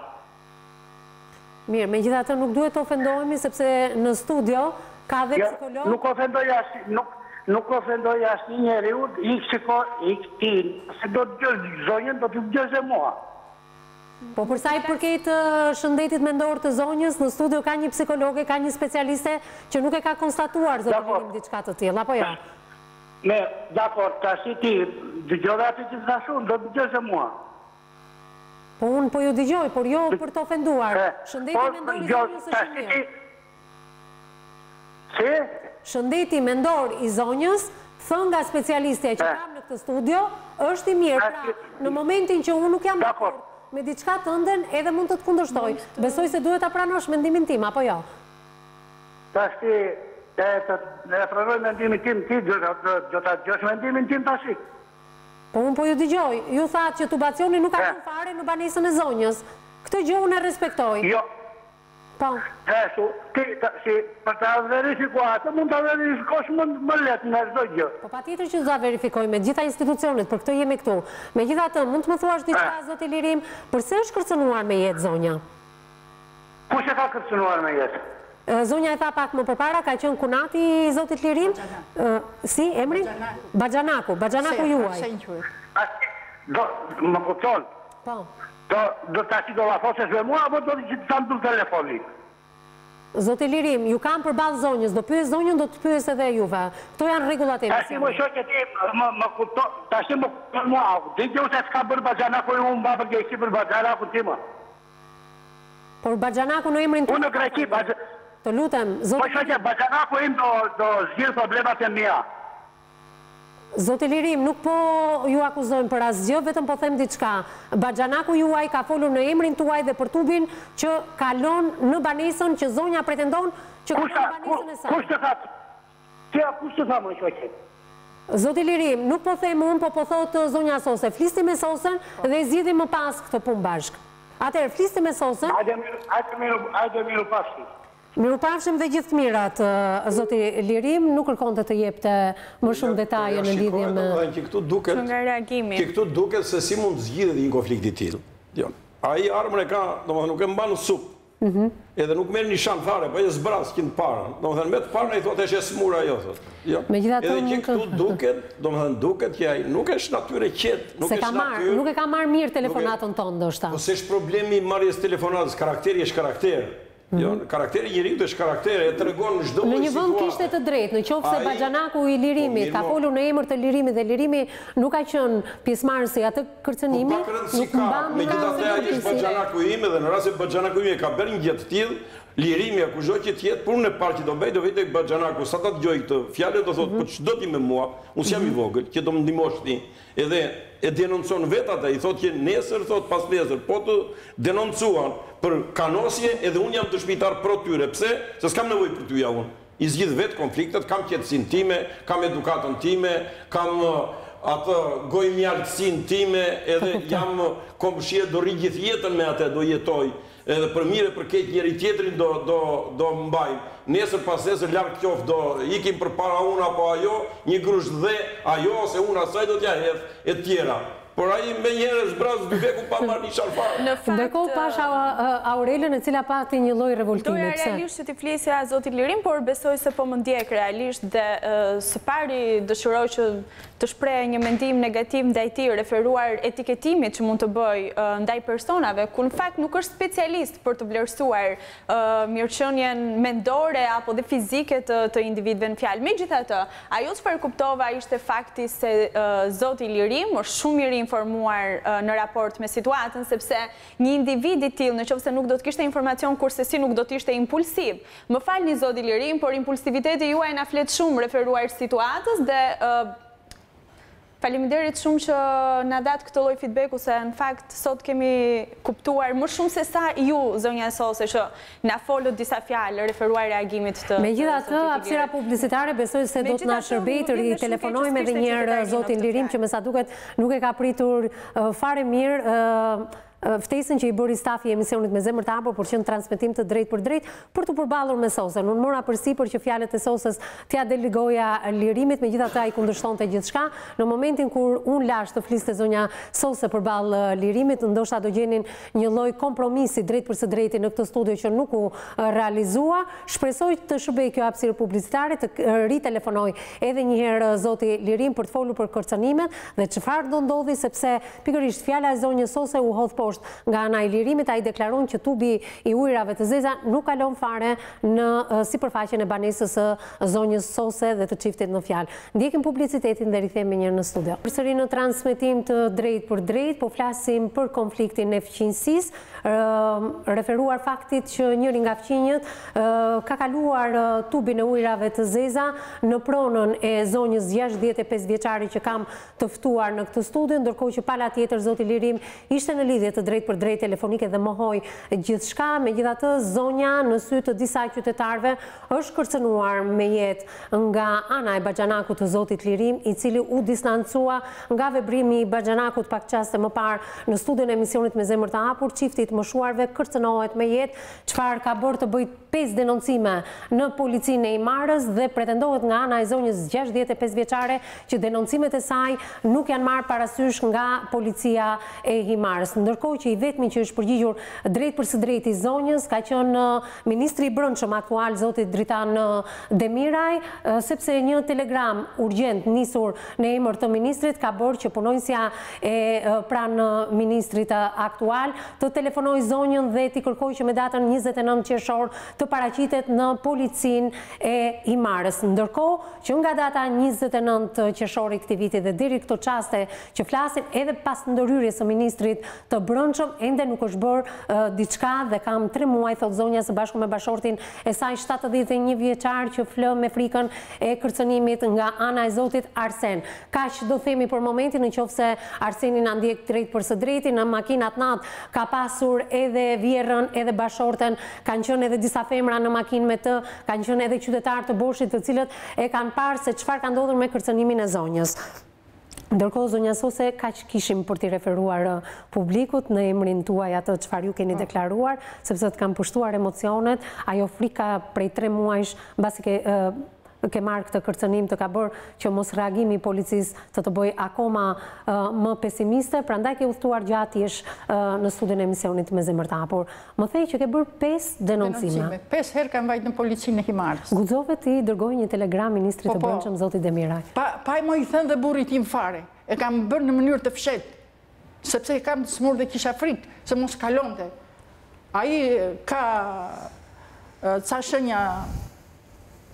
Speaker 1: Mirë, megjithatë nuk duhet të ofendohemi sepse në studio ka dhe psikolog.
Speaker 7: Nuk ofendoj asnjë njeriu, se do të gjësh zonjën, do të gjësh e mua.
Speaker 1: Po përsa i përket shëndetit mendor të zonjës, në studio ka një psikologe, ka një specialiste që nuk e ka konstatuar zotë Lirim diçka të tillë, apo jo?
Speaker 7: Dakor, tash ti dëgjove atë që thash unë, do të dëgjosh e mua.
Speaker 1: Po unë po ju dëgjoj, por jo për të ofenduar. Shëndeti mendor i zonjës është mirë.
Speaker 7: Si?
Speaker 1: Shëndeti mendor i zonjës, thënë nga specialiste që kam në këtë studio, është i mirë. Pra, në momentin që unë nuk jam dakord me diçka tënden, edhe mund të të kundërshtoj. Besoj se duhet ta pranosh mendimin tim, apo jo?
Speaker 7: Tash ti e pranoj mendimin tim, ti do ta dëgjosh mendimin tim tash.
Speaker 1: Po unë po ju dëgjoj. Ju thatë që tubacioni nuk ka qenë fare në banesën e zonjës. Këtë gjë unë e respektoj.
Speaker 7: Jo.
Speaker 1: Po.
Speaker 7: Për të verifikuar, mund të verifikosh më letë në çdo gjë.
Speaker 1: Po patjetër që za verifikojmë me gjitha institucionet, për këtë jemi këtu. Megjithatë, mund të më thuash diçka, zoti Lirim, përse është kërcënuar me jetë zonja?
Speaker 7: Kush e ka kërcënuar me jetë?
Speaker 1: Zonja e tha pak më përpara, ka qenë kunati i zotit Lirim? Si, emri? Baxhanaku juaj.
Speaker 7: Më kupton?
Speaker 1: Po.
Speaker 7: Do të ashtë do la fosës me mua, apo do të të në telefoni?
Speaker 1: Zotë Lirim, ju kam përballë zonjës, do pyes zonjën, do të pyes edhe juve. Këto janë rregullat e
Speaker 7: emisionit. Tashi më shoqë ti, më kupton, tashi më kupton mua, dhe që se s'ka bërë Baxhanaku unë mba përgjësi për Baxhanaku ti më.
Speaker 1: Por Baxhanaku në emrin të...
Speaker 7: Unë në Greqi,
Speaker 1: të lutem, zotë...
Speaker 7: Po shoqë, Baxhanaku im do zgjidh problemat e mia.
Speaker 1: Zotë Lirim, nuk po ju akuzojmë për asgjë, vetëm po them diçka. Baxhanaku juaj ka folur në emrin tuaj dhe për tubin që kalon në banesën që zonja pretendon që kalon në banesën e saj.
Speaker 7: Kush të thatë? Kush të thatë, më shoqë?
Speaker 1: Zotë Lirim, nuk po them unë, po thotë zonja Sose. Flisti me Sosën dhe zgjidhim më pas këtë punë bashkë. Atëherë, flisti me Sosën.
Speaker 7: Hajde miru pashki.
Speaker 1: Miru pafshim dhe gjithë mirat, zoti Lirim, nuk kërkonte të jepte më shumë detaje në lidhje me...
Speaker 5: Që këtu duket se si mund të zgjidhet një konflikt i tillë. Ai armën e ka, domethënë nuk e mban në supë. Edhe nuk merr një shan fare, po e zbras që të parën. Domethënë me të parën ai thotë është e smur ajo thotë.
Speaker 1: Megjithatë
Speaker 5: edhe që këtu duket, domethënë duket që ai nuk është natyrë qetë, nuk është natyrë.
Speaker 1: Nuk e ka marrë mirë telefonatën tonë ndoshta.
Speaker 5: Po s'është problemi i marrjes telefonatës, karakteri është karakter. Karakteri njeriut është karakter, e tregon në çdo lloj
Speaker 1: Në
Speaker 5: situatë.
Speaker 1: një vend kishte të drejtë, nëse Baxhanaku i Lirimit ka folur në emër të Lirimit dhe Lirimi nuk ka qenë pjesëmarrës i atë kërcënimi,
Speaker 5: nuk mban. Megjithatë ai është Baxhanaku im dhe në rast se Baxhanaku im ka bërë një gjë të tillë, Lirimi akuzoi që të jetë punën e parë që do bëj, do vete tek Baxhanaku, sa ta dëgjoj këtë fjalë do thotë, po ç'do ti me mua, unë jam i vogël, që do më ndihmosh ti. Edhe e denoncon vetë atë, i thotë që nesër, thotë pas nesër, po të denoncuan për kanosje edhe unë jam dëshmitar pro tyre. Pse? Se s'kam nevojë për tyja unë. I zgjidh vetë konfliktet, kam qetësinë time, kam edukatën time, kam atë gojmjaltësinë time, edhe jam komshie, do rri gjithë jetën me atë, do jetoj. Edhe për mire për keq njëri tjetrin do mbajmë. Nesër pas nesër larg qoftë do ikim përpara unë apo ajo, një grush dhe ajo ose unë asaj do t'ja hedh e tjera. Por ai me njëherë zbraz dy beku pa marrë një sharfar.
Speaker 1: Ndërkohë pasha Aurelën e cila pati një lloj revoltimi.
Speaker 6: Doja realisht që t'i flisja zoti Lirim, por besoj se po më ndjek realisht dhe së pari dëshiroj që të shpreh një mendim negativ ndaj tij referuar etiketimit që mund të bëj ndaj personave, ku në fakt nuk është specialist për të vlerësuar mirëqenien mendore apo dhe fizike të individëve në fjalë. Megjithatë, ajo çfarë kuptova ishte fakti se zoti Lirim është shumë mirë informuar në raport me situatën, sepse një individ i tillë, nëse nuk do të kishte informacion kurse si nuk do të ishte impulsiv. Më falni zoti Lirim, por impulsiviteti juaj na flet shumë referuar situatës dhe faleminderit shumë që na dat këtë lloj feedbacku, se në fakt sot kemi kuptuar më shumë se sa ju, zonja Sose, që na folët disa fjalë referuar reagimit të...
Speaker 1: Megjithatë, hapësira publicitare besoj se do të na shërbejë të ritelefonojmë edhe një herë zotin Lirim, që me sa duket nuk e ka pritur fare mirë ftesën që i bëri stafi i emisionit Me Zemër të Hapur për qenë transmetim të drejt për të përballur me Sosën. Unë mora përsipër që fjalët e Sosës t'ia delegoja Lirimit, megjithatë ai kundërshtonte gjithçka. Në momentin kur unë lash të fliste zonja Sose përballë Lirimit, ndoshta do gjenin një lloj kompromisi drejt për së drejti në këtë studio që nuk u realizua. Shpresoj të shërbej kjo hapësirë publicitare, të ritelefonoj edhe një herë zoti Lirim për të folur për kërcënimet dhe çfarë do ndodhi, sepse pikërisht fjala e zonjës Sose u hodh poshtë nga ana e Lirimit. Ai deklaron që tubi i ujrave të zeza nuk kalon fare në sipërfaqen e banesës së zonjës Sose dhe të çiftit në fjalë. Ndjekim publicitetin dhe rikthehemi një herë në studio. Përsëri në transmetim të drejt për drejt, po flasim për konfliktin e fqinjësisë, referuar faktit që njëri nga fqinjët ka kaluar tubin e ujrave të zeza në pronën e zonjës 65 vjeçare që kam të ftuar në këtë studio, ndërkohë që pala tjetër zoti Lirim ishte në lidhje të të drejt për drejt telefonike dhe mohoj gjithçka. Megjithatë, zonja në sy të disa qytetarëve është kërcënuar me jetë nga ana e Baxhanakut të zotit Lirim, i cili u distancua nga veprimi i Baxhanakut pak çaste më parë në studion e emisionit Me zemër të hapur. Çifti i të moshuarve kërcënohet me jetë, çfarë ka bërë të bëjë 5 denoncime në policinë e Imarës dhe pretendohet nga ana e zonjës 65 vjeçare që denoncimet e saj nuk janë marrë parasysh nga policia e Imarës. Ndërkohë që i vetmi që është përgjigjur drejt për së drejt i zonjës ka qenë ministri i brendshëm aktual zoti Dritan Demiraj, sepse një telegram urgjent nisur në emër të ministrit ka bërë që punonjësja e pranë ministrit aktual të telefonoj zonjën dhe t'i kërkoj që me datën 29 qershor të paraqitet në policinë e Imarës. Ndërkohë që nga data 29 qershor i këtij viti dhe deri këto çaste që flasin edhe pas ndërhyrjes së ministrit të brendshëm ende nuk është bërë diçka dhe kam 3 muaj, thot zonja, së bashku me bashortin e saj 71 vjeçar që flë me frikën e kërcënimit nga ana e zotit Arsen. Kaq do themi për momentin, nëse Arseni na ndjek drejt për së drejti në makinat nat ka pasur edhe vjerrën edhe bashorten, kanë qenë edhe disa femra në makinë me të, kanë qenë edhe qytetarë të Boshit të cilët e kanë parë se çfarë ka ndodhur me kërcënimin e zonjës. Ndërkohë, zonja Sose, kaq kishim për t'i referuar publikut në emrin tuaj atë çfarë ju keni deklaruar, sepse të kanë pushtuar emocionet, ajo frika prej 3 muajsh mbasi ke marrë këtë kërcënim të ka bërë që mos reagimi i policisë të bëjë akoma më pesimiste, prandaj ke udhëtuar gjatësh në studion e emisionit Me zemër të hapur. Më thej që ke bërë 5 denoncime.
Speaker 4: 5 herë kam vajtë në policinë e Imarës.
Speaker 1: Guxove ti dërgoj një telegram ministrit të brendshëm zotit Demiraj.
Speaker 4: Pa më i thënë dhe burrit im fare. E kam bërë në mënyrë të fshehtë, sepse e kam të smur dhe kisha frikë se mos kalonte. Ai ka ca shenja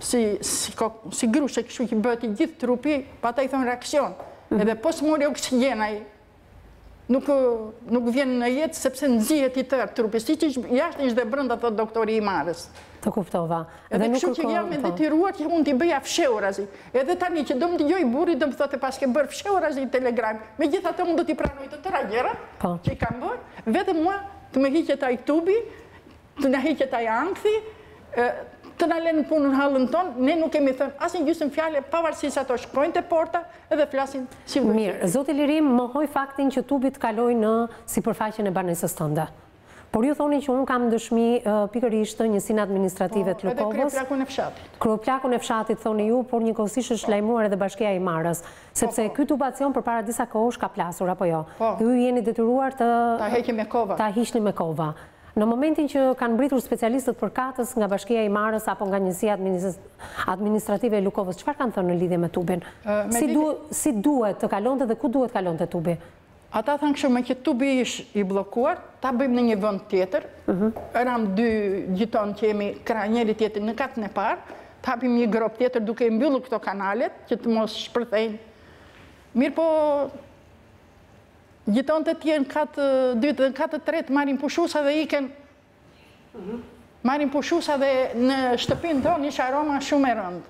Speaker 4: si grushe kështu që bëhet i gjithë trupi, pa ta i thonë reakcion. Edhe po s'mori oksigen ai, nuk vjen në jetë sepse nëzihet i tërë trupi, si që jashtë ishte brenda, thot doktori Imarës.
Speaker 1: Të kuptova.
Speaker 4: Edhe kështu që jam e detyruar që unë t'i bëja fshehurazi. Edhe tani që do më t'i gjoj burri, do më thote pas ke bërë fshehurazi i telegram. Me gjitha të unë do t'i pranoj të tëra gjera që i kam bërë, vetë mua të me hiqet ai tubi, të na hiqet ai ankthi, të na lënë punën hallën tonë, ne nuk kemi thënë asnjë gjysmë fjalë, pavarësisht se ato shkojnë te porta edhe flasin si vërtet.
Speaker 1: Mirë, zoti Lirim mohoi faktin që tubi të kaloi në sipërfaqen e banesës tënde. Por ju thoni që unë kam dëshmi pikërisht të njësinë administrative të Lukovës.
Speaker 4: Edhe kryeplakun e fshatit.
Speaker 1: Kryeplakun e fshatit thoni ju, por njëkohësisht është lajmuar edhe Bashkia e Imarës, sepse ky tubacion përpara disa kohësh ka plasur apo jo. Ju jeni detyruar të
Speaker 4: ta heqni me kova.
Speaker 1: Ta hiqni me kova. Në momentin që kanë mbritur specialistët përkatës nga Bashkia e Imarës apo nga njësia administrative e Lukovës, çfarë kanë thënë në lidhje me tubin? Si duhet të kalonte dhe ku duhet kalonte tubi?
Speaker 4: Ata thanë kështu, me që tubi ish i bllokuar, ta bëjmë në një vend tjetër. Eram 2 gjiton që jemi krah njëri tjetër në katën e parë, të hapim një grop tjetër duke mbyllur këto kanalet që të mos shpërthejnë. Mirë po gjiton të tjerë në katë 2 dhe në katë 3 marrin pushusa dhe iken. Marrin pushusa dhe në shtëpinë tonë isha aroma shumë e rëndë.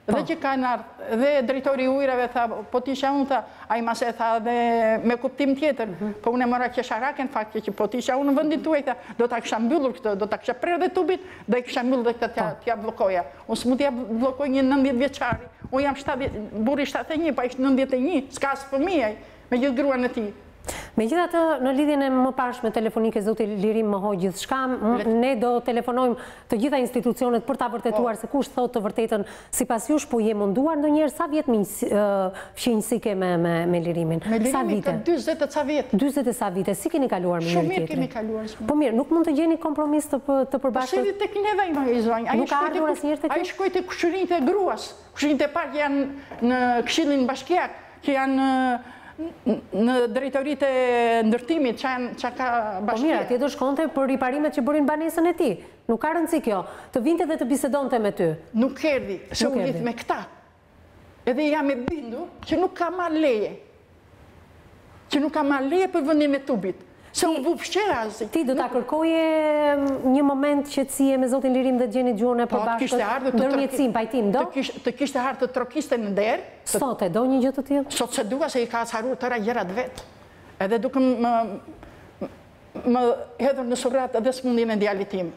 Speaker 4: Dhe që kanë ardhë, dhe drejtori ujrave tha, po t'isha unë, tha, a i mase tha dhe me kuptim tjetër, po unë e mora qesharaken fakti që po t'isha unë në vëndin tuaj, tha, do t'a kësha mbyllur këtë, do t'a kësha prerë dhe tubit, dhe i kësha mbyllur dhe këtë t'ja blokoja. Unë s'mu t'ja blokoj një 90 vjeçari, unë jam buri 71, pa ishtë 91, s'ka asë fëmijaj, me gjithë gruan e ti.
Speaker 1: Megjithatë, në lidhjen e mëparshme telefonike zoti Lirim mohoi gjithçka, ne do telefonojmë të gjitha institucionet për ta vërtetuar se kush thotë të vërtetën sipas jush, po je munduar ndonjëherë sa vjet fqinjësi ke me Lirimin?
Speaker 4: Me Lirimin ka 40 e ca vjet.
Speaker 1: 40 e ca vite, si keni kaluar me njëri tjetrin?
Speaker 4: Shumë mirë kemi kaluar.
Speaker 1: Po mirë, nuk mund të gjeni kompromis të përbashkët?
Speaker 4: Po si tek neve i zonjë.
Speaker 1: Nuk ka ardhur asnjëherë tek?
Speaker 4: Ai shkoi te kushërinjtë e gruas. Kushërinjtë e parë janë në Këshillin Bashkiak, që janë në drejtoritë e ndërtimit që ka Bashkia.
Speaker 1: Po mirë, atje do shkonte për riparimet që bërin banesën e ti. Nuk ka rëndësi kjo. Të vinte dhe të bisedonte me ty.
Speaker 4: Nuk erdhi, se u lidh me këta. Edhe jam e bindur që nuk ka marrë leje. Që nuk ka marrë leje për vendin e tubit. Se unë vufsherazi.
Speaker 1: Ti do ta kërkoje një moment qetësie me zotin Lirim dhe të gjeni gjuhën e përbashkët, ndërmjetësim, pajtim, do?
Speaker 4: Të kishte ardhur të trokiste në derë.
Speaker 1: Sot e do një gjë të tillë?
Speaker 4: Sot se dua se i ka acaruar tëra gjërat vetë. Edhe duke më hedhur në surrat edhe smundjen e djalit tim.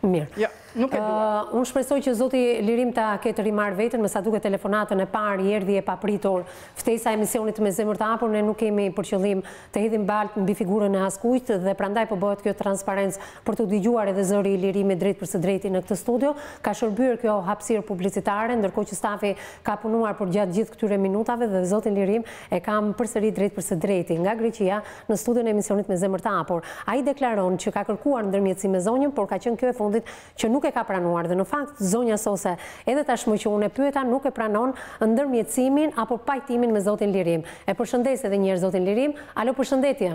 Speaker 1: Mirë.
Speaker 4: Ja, nuk e dua.
Speaker 1: Unë shpresoj që zoti Lirim ta ketë rimar vetën, me sa duke telefonatën e parë, i erdhi e papritur, ftesa e emisionit Me Zemër të Hapur, ne nuk kemi për qëllim të hedhim baltë mbi figurën e askujt dhe prandaj po bëhet kjo transparencë për të dëgjuar edhe zëri i Lirimit drejt për së drejti në këtë studio. Ka shërbyer kjo hapësirë publicitare, ndërkohë që stafi ka punuar për gjatë gjithë këtyre minutave dhe zotin Lirim e kam përsëri drejt për së drejti nga Greqia në studion e emisionit Me Zemër të Hapur. Ai deklaron që ka kërkuar ndërmjetësim me zonjën, por ka qenë kjo e fundit që nuk e ka pranuar dhe në fakt zonja Sose edhe tashmë që unë e pyeta nuk e pranon ndërmjetësimin apo pajtimin me zotin Lirim. E përshëndes edhe një herë zotin Lirim. Alo, përshëndetje.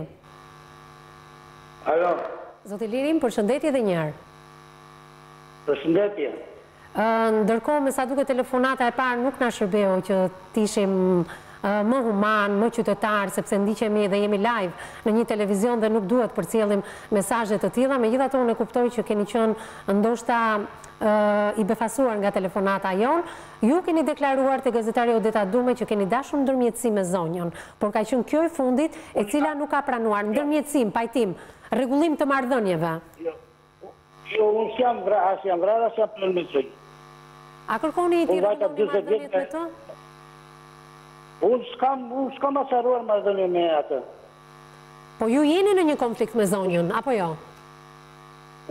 Speaker 7: Alo.
Speaker 1: Zotin Lirim, përshëndetje edhe një herë.
Speaker 7: Përshëndetje.
Speaker 1: Ndërkohë me sa duke telefonata e parë nuk na shërbeu që t'ishim më human, më qytetar, sepse ndiqemi dhe jemi live në një televizion dhe nuk duhet përcjellim mesazhe të tilla. Megjithatë unë e kuptoj që keni qenë ndoshta i befasuar nga telefonata jon. Ju keni deklaruar te gazetari Odeta Dume që keni dashur ndërmjetësim me zonjën, por ka qenë kjo e fundit e cila nuk ka pranuar ndërmjetësim, pajtim, rregullim të marrëdhënieve.
Speaker 7: Jo, unë jam vrarë, jam plënmësoj.
Speaker 1: A kërkoni i tira marrëdhëniet me të?
Speaker 7: Unë s'kam asaruar marrëdhënie me atë.
Speaker 1: Po ju jeni në një konflikt me zonjën, apo jo?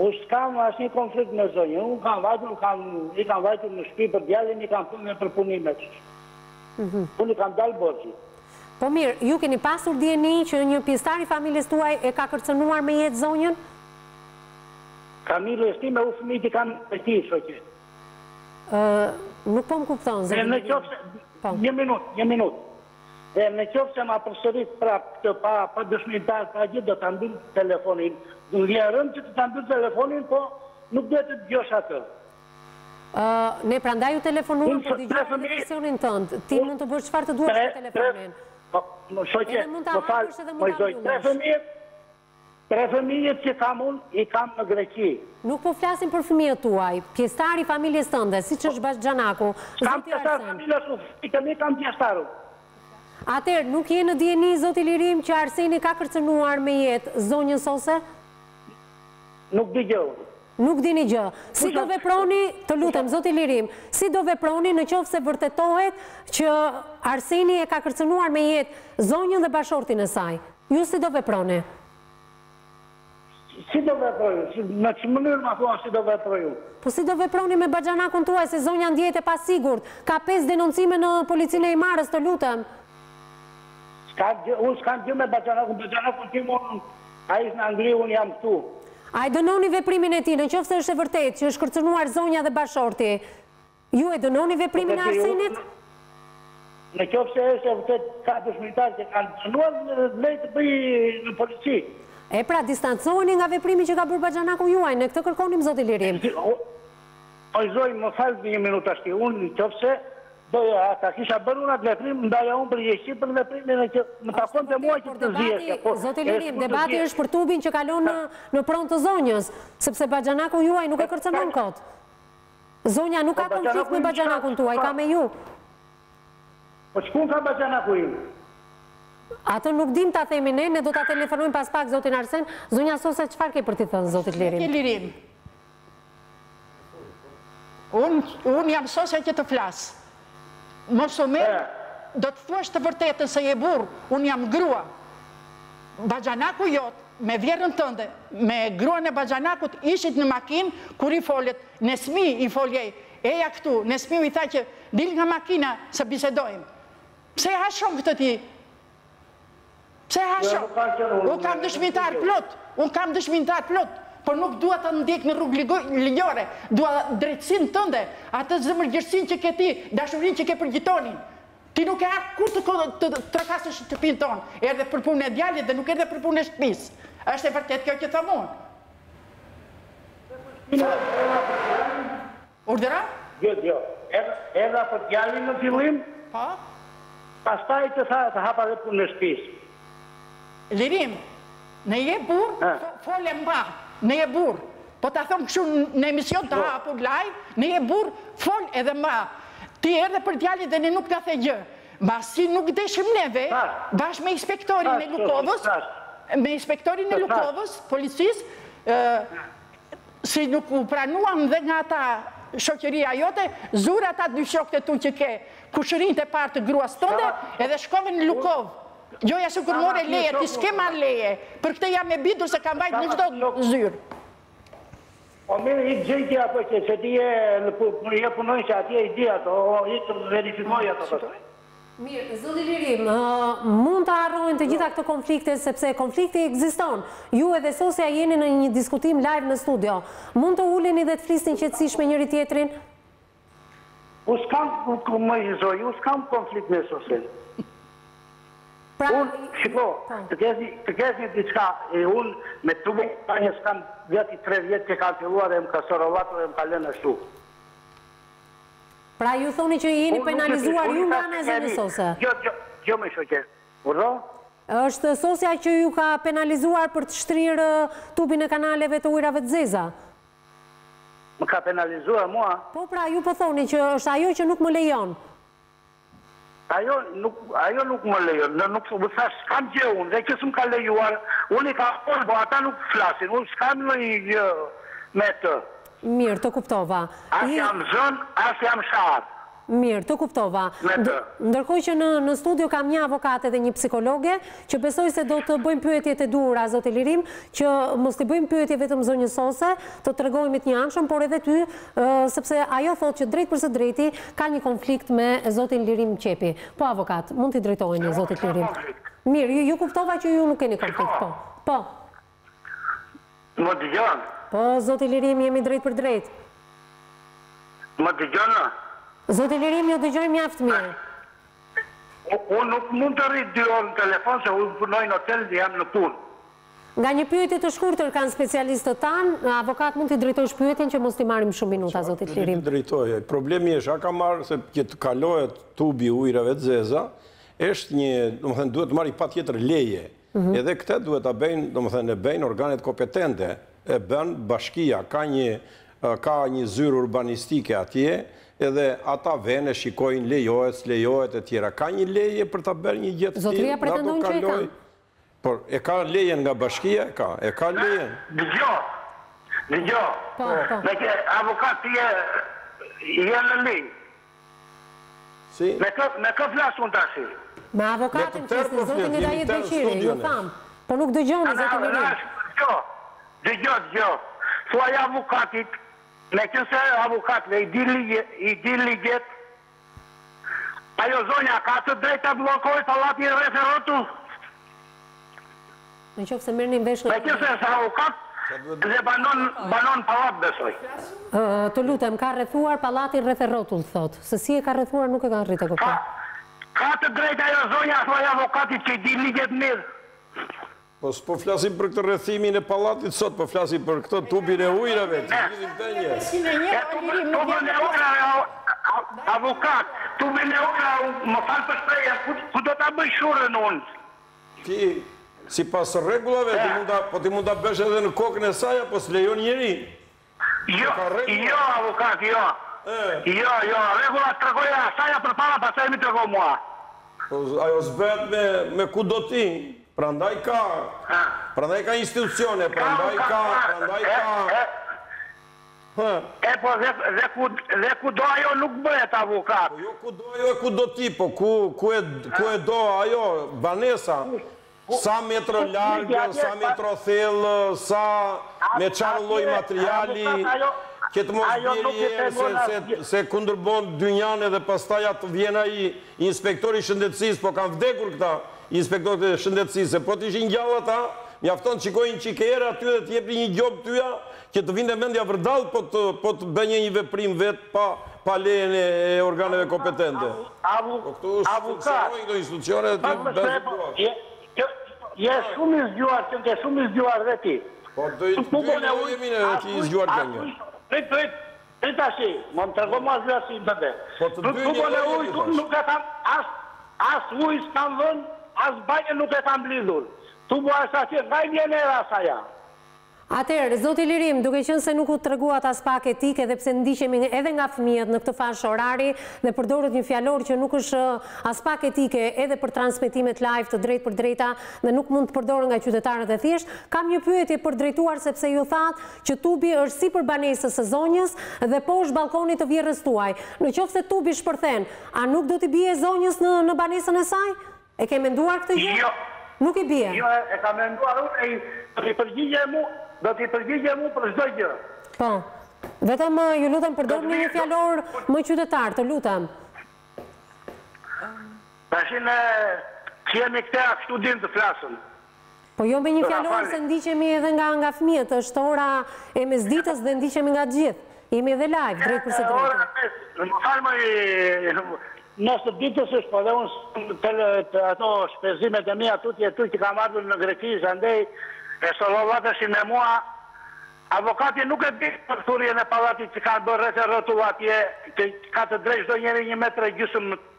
Speaker 7: Unë s'kam asë një konflikt me zonjën. Unë i kam vajtur në shtëpi për djalin, i kam punë për punimet. Unë i kam dalë borxhi.
Speaker 1: Po mirë, ju keni pasur dieni që një pjesëtar i familjes tuaj e ka kërcënuar me jetë zonjën?
Speaker 7: Familjes time u fëmijët i kanë të ti, shoqe.
Speaker 1: Nuk po më kupton, zonë.
Speaker 7: Një minut. E në qofë se ma përsërit prap të pa dëshmitar, pa gjithë do të mbyll telefonin. Në vjerën që të mbyll telefonin, po nuk do të dëgjosh atë.
Speaker 1: Ne prandaj ju telefonuam për dëgjuar në versionin tënd. Ti mund të bësh çfarë të duash me telefonin.
Speaker 7: Shoqe, më falë, tre fëmijët që kam unë, i kam në Greqi.
Speaker 1: Nuk po flasim për fëmijët tuaj, pjesëtari i familjes tënde, siç është Bashxhanaku.
Speaker 7: Kam pjesëtar familjes, kam pjesëtaru.
Speaker 1: Atëherë, nuk je në dieni, zoti Lirim, që Arseni ka kërcënuar me jetë zonjën Sose?
Speaker 7: Nuk di gjë.
Speaker 1: Nuk dini gjë. Si do veproni, të lutem, zoti Lirim, si do veproni në qoftë se vërtetohet që Arseni e ka kërcënuar me jetë zonjën dhe bashortin e saj? Ju si do veproni?
Speaker 7: Si do veproni? Në që mënyrë ma thua si do veproni?
Speaker 1: Po si do veproni me Bashxhanakun tuaj se zonja ndjehet e pasigurt? Ka 5 denoncime në policinë e Imarës, të lutem.
Speaker 7: Unë s'kam gjë me Bashxhanakun, Bashxhanakun tim unë, a ishtë në Angli, unë jam këtu.
Speaker 1: A i dënoni veprimin e ti, në qoftë se është e vërtet që është kërcënuar zonja dhe bashorti, ju e dënoni veprimin e Arsenit?
Speaker 7: Në qoftë se është e vërtet ka dëshmitar që kanë dënuar, lejtë të bëj në polici.
Speaker 1: E pra, distancoheni nga veprimi që ka bërë Bashxhanaku juaj, në këtë kërkonim, zoti Lirim.
Speaker 7: O zoj, më falë një minut ashti, unë në qoftë se ta kisha bërë unë atë veprim, ndaja unë për jeshqi për veprimin e që më takon të muaj që të zhjeshe.
Speaker 1: Zoti Lirim, debati është për tubin që kalon në pronë të zonjës, sepse Bashxhanaku juaj nuk e kërcënon kot. Zonja nuk ka konflikt me Bashxhanakun tuaj, ka me ju.
Speaker 7: Po çkun ka Bashxhanaku im?
Speaker 1: Atë nuk dim ta themi ne do ta telefonojmë pas pak zotin Arsen. Zonja Sose, çfarë ke për t'i thënë zotit Lirim?
Speaker 4: Lirim. Unë jam Sose që të flas. Mos o merë, do të thuash të vërtetën se je burë, unë jam grua. Bashxhanaku jot, me vjerën tënde, me gruan e Bashxhanakut, ishit në makinë, kur i foljet, Nesmi i foljej, eja këtu, Nesmi i tha që dil nga makina se bisedojmë. Pse e hashon këtë ti? Pse e hashon? Unë kam dëshmitar plot, por nuk dua të ndjek në rrugë ligjore, dua drejtësinë tënde, atë zemërgjërsinë që ke ti, dashurinë që ke për gjitonin. Ti nuk e arë kur të trakasësh shtëpinë tonë, erdhe për punë e djalit dhe nuk erdhe për punë e shtëpisë. Është e vërtet kjo që thamë unë. Urdhëra?
Speaker 7: Jo. Erdha për djalin në fillim, pastaj të hapa dhe punë e shtëpisë.
Speaker 4: Lirim, në je burë, fole mba, në je burë. Po të thëmë këshu në emision të hapur live, në je burë, fol edhe mba. Ti erdhe për djalit dhe në nuk të the gjë. Ma si nuk deshëm neve, bashkë me inspektorin e Lukovës, me inspektorin e Lukovës, policisë, si nuk u pranuam dhe nga ata shoqëria jote, zura ata dy shokët e tu që ke kushërinjtë e parë të gruas tënde, edhe shkove në Lukovë. Gjoja se kur more leje, ti s'ke marrë leje, për këtë jam e bitur se kam vajtë në çdo zyrë.
Speaker 7: O mirë, i gjejti apo që ti je punoj që atje i di ato, i të verifikoj ato pastaj.
Speaker 1: Mirë, zoti Lirim, mund të harrojnë të gjitha këto konflikte, sepse konflikti ekziston. Ju edhe sosja jeni në një diskutim live në studio. Mund të uleni dhe të flisni qetësisht me njëri tjetrin?
Speaker 7: U s'kam konflikt me sosjen. Unë, shiko, të kesni diçka, unë me tubo ka një s'kam vjeti 3 vjetë që kam filluar dhe më ka sorovatur dhe më ka lënë ashtu.
Speaker 1: Pra ju thoni që jeni penalizuar ju nga ana e zonës sose?
Speaker 7: Jo me shoqe. Urdhë?
Speaker 1: Është sosja që ju ka penalizuar për të shtrirë tubin e kanaleve të ujrave të zeza?
Speaker 7: Më ka penalizuar mua?
Speaker 1: Po pra ju po thoni që është ajo që nuk më lejon?
Speaker 7: Ajo nuk më lejon, nuk më thash, s'kam gjë unë, dhe që s'm ka lejuar, unë i ka orë, po ata nuk flasin, unë s'kam në i gjë me të.
Speaker 1: Mirë, të kuptova.
Speaker 7: As jam zën, as jam sharë.
Speaker 1: Mirë, të kuptova. Ndërkohë që në studio kam një avokate dhe një psikologe, që besoj se do të bëjmë pyetjet e duhura, zoti Lirim, që mos të bëjmë pyetje vetëm zonjës sose, të tregojmë të njëanshëm, por edhe ty, sepse ajo thotë që drejt përse drejti ka një konflikt me zotin Lirim Qepi. Po, avokat, mund t'i drejtojnë zotit Lirim. Mirë, ju kuptova që ju nuk keni konflikt, po. Po.
Speaker 7: Më dëgjon?
Speaker 1: Po, zoti Lirim, jemi drejt për drejt.
Speaker 7: Më dëgjon?
Speaker 1: Zoti Lirim, ju dëgjoj mjaft mirë.
Speaker 7: Unë nuk mund të rritë 2 orë në telefon, se unë punoj në hotel dhe jam në punë.
Speaker 1: Nga një pyetje të shkurtër kanë specialistët tanë, avokat mund t'i drejtojsh pyetjen që mos t'i marrim shumë minuta, zotit Lirim.
Speaker 5: Drejtoj. Problemi është, ka marrë se që të kalohet tubi ujrave të zeza, është një, domethënë duhet të marrë pa tjetër leje. Edhe këtë duhet ta bëjnë, domethënë e bëjnë organet kompetente, e bën bashkia, ka një zyrë urbanistike atje, edhe ata vene shikojnë lejohet, s'lejohet e tjera. Ka një leje për ta bërë një gjë të tillë.
Speaker 1: Zotëria pretendon që e ka.
Speaker 5: Por e ka lejen nga bashkia, e ka lejen.
Speaker 7: Dëgjo. Me që avokat je në linjë.
Speaker 5: Si?
Speaker 7: Me kë flasun tash?
Speaker 1: Me avokatin që se zotin e da jetë dëshiri, ju thamë. Po nuk dëgjoni, zotin Lirim.
Speaker 7: Dëgjo. Thuaj avokatit, me këse avokatve i di ligjet, ajo zonja ka të drejt të blokoj pallati rreth e rrotull.
Speaker 1: Në qoftë se merrni vesh
Speaker 7: Me këse e avokat dhe banon pallat besoj.
Speaker 1: Të lutem, ka rrethuar pallatin rreth e rrotull, thot. Se si e ka rrethuar nuk e ka rritë e kuptoj.
Speaker 7: Ka të drejt ajo zonja, thuaj avokatit që i di ligjet mirë.
Speaker 5: Po s'po flasim për këtë rrethimin e pallatit sot, po flasim për këtë tubin e ujrave, të gjithim të një.
Speaker 7: Tubin e ujrave, avokat, tubin e ujrave, më falë për shpreja, ku do t'a bëj shurën unë?
Speaker 5: Ti, si pas regullave, po ti mund t'a bësh edhe në kokën e saj, apo s'lejon njeri?
Speaker 7: Jo, avokat, jo. Jo, regullat të regoja saja për para, pasaj mi të regoj mua.
Speaker 5: Ajo s'bet me ku do ti. Prandaj ka institucione, prandaj ka...
Speaker 7: Po dhe ku do ajo nuk bëhet avokat.
Speaker 5: Jo ku do ajo e ku do ti, po ku e do ajo, Vanesa, sa metro largë, sa metro thellë, sa me qarë loj materiali, këtë mos bjeri se kundërbon dynjane dhe pastaj atë vjena i inspektori shëndetësis, po kanë vdekur këta, inspektorët e shëndetësisë, se po të ishin gjallë ata, mjafton të qikojnë qikere aty dhe të jepni një gjobë tyja, që të vinde mendja vërdal, po të bënje një veprim vetë pa lejen e organeve kompetente. Po këtu funksionojnë këto institucione dhe të bënë situatë.
Speaker 7: Je shumë i zgjuar, që në shumë i zgjuar dhe ti.
Speaker 5: Po dy një jemi në që i zgjuar të një.
Speaker 7: Prit ashi, më të tërgo ma zhjasin të dhe.
Speaker 5: Po të dy një jemi
Speaker 7: nuk e tham, as ujë s'kan dhënë, as bajnë nuk e kam blidhur. Tu bu ashtë atje, nga i vjen era saja.
Speaker 1: Atëherë, zoti Lirim, duke qenë se nuk u treguat as pak etike dhe pse ndiqemi edhe nga fëmijët në këtë fashë orari dhe përdoret një fjalor që nuk është as pak etike edhe për transmetimet live të drejtë për drejta dhe nuk mund të përdoren nga qytetarët e thjesht, kam një pyetje për drejtuar sepse ju thatë që tubi është si për banesës së zonjës dhe poshtë balkonit të vjerrës tuaj. Në qoftë se tubi shpërthen, a nuk do t'i bie zonjës në banesën e saj? E ke menduar këtë gjë?
Speaker 7: Jo.
Speaker 1: Nuk i bie.
Speaker 7: Jo, e ka menduar unë, do t'i përgjigje mu për çdo gjë.
Speaker 1: Po, vetëm ju lutem përdorni një fjalor më qytetar, të lutem.
Speaker 7: Tashin që jemi këte a kështu din të flasëm.
Speaker 1: Po jo me një fjalor se ndiqemi edhe nga fëmijët, është ora e mesditës dhe ndiqemi nga gjithë. Jemi edhe live, drejt për së drejtë.
Speaker 7: Më falë nësë ditës është, po dhe unë ato shpezimet e mija tutje që kam ardhur në Greqisë, andej e solovatëshin e mua, avokati nuk e di për thurjen e palatit që kanë bërë rreth e rrotull atje, që ka të drejtë çdo njeri 1,5 metra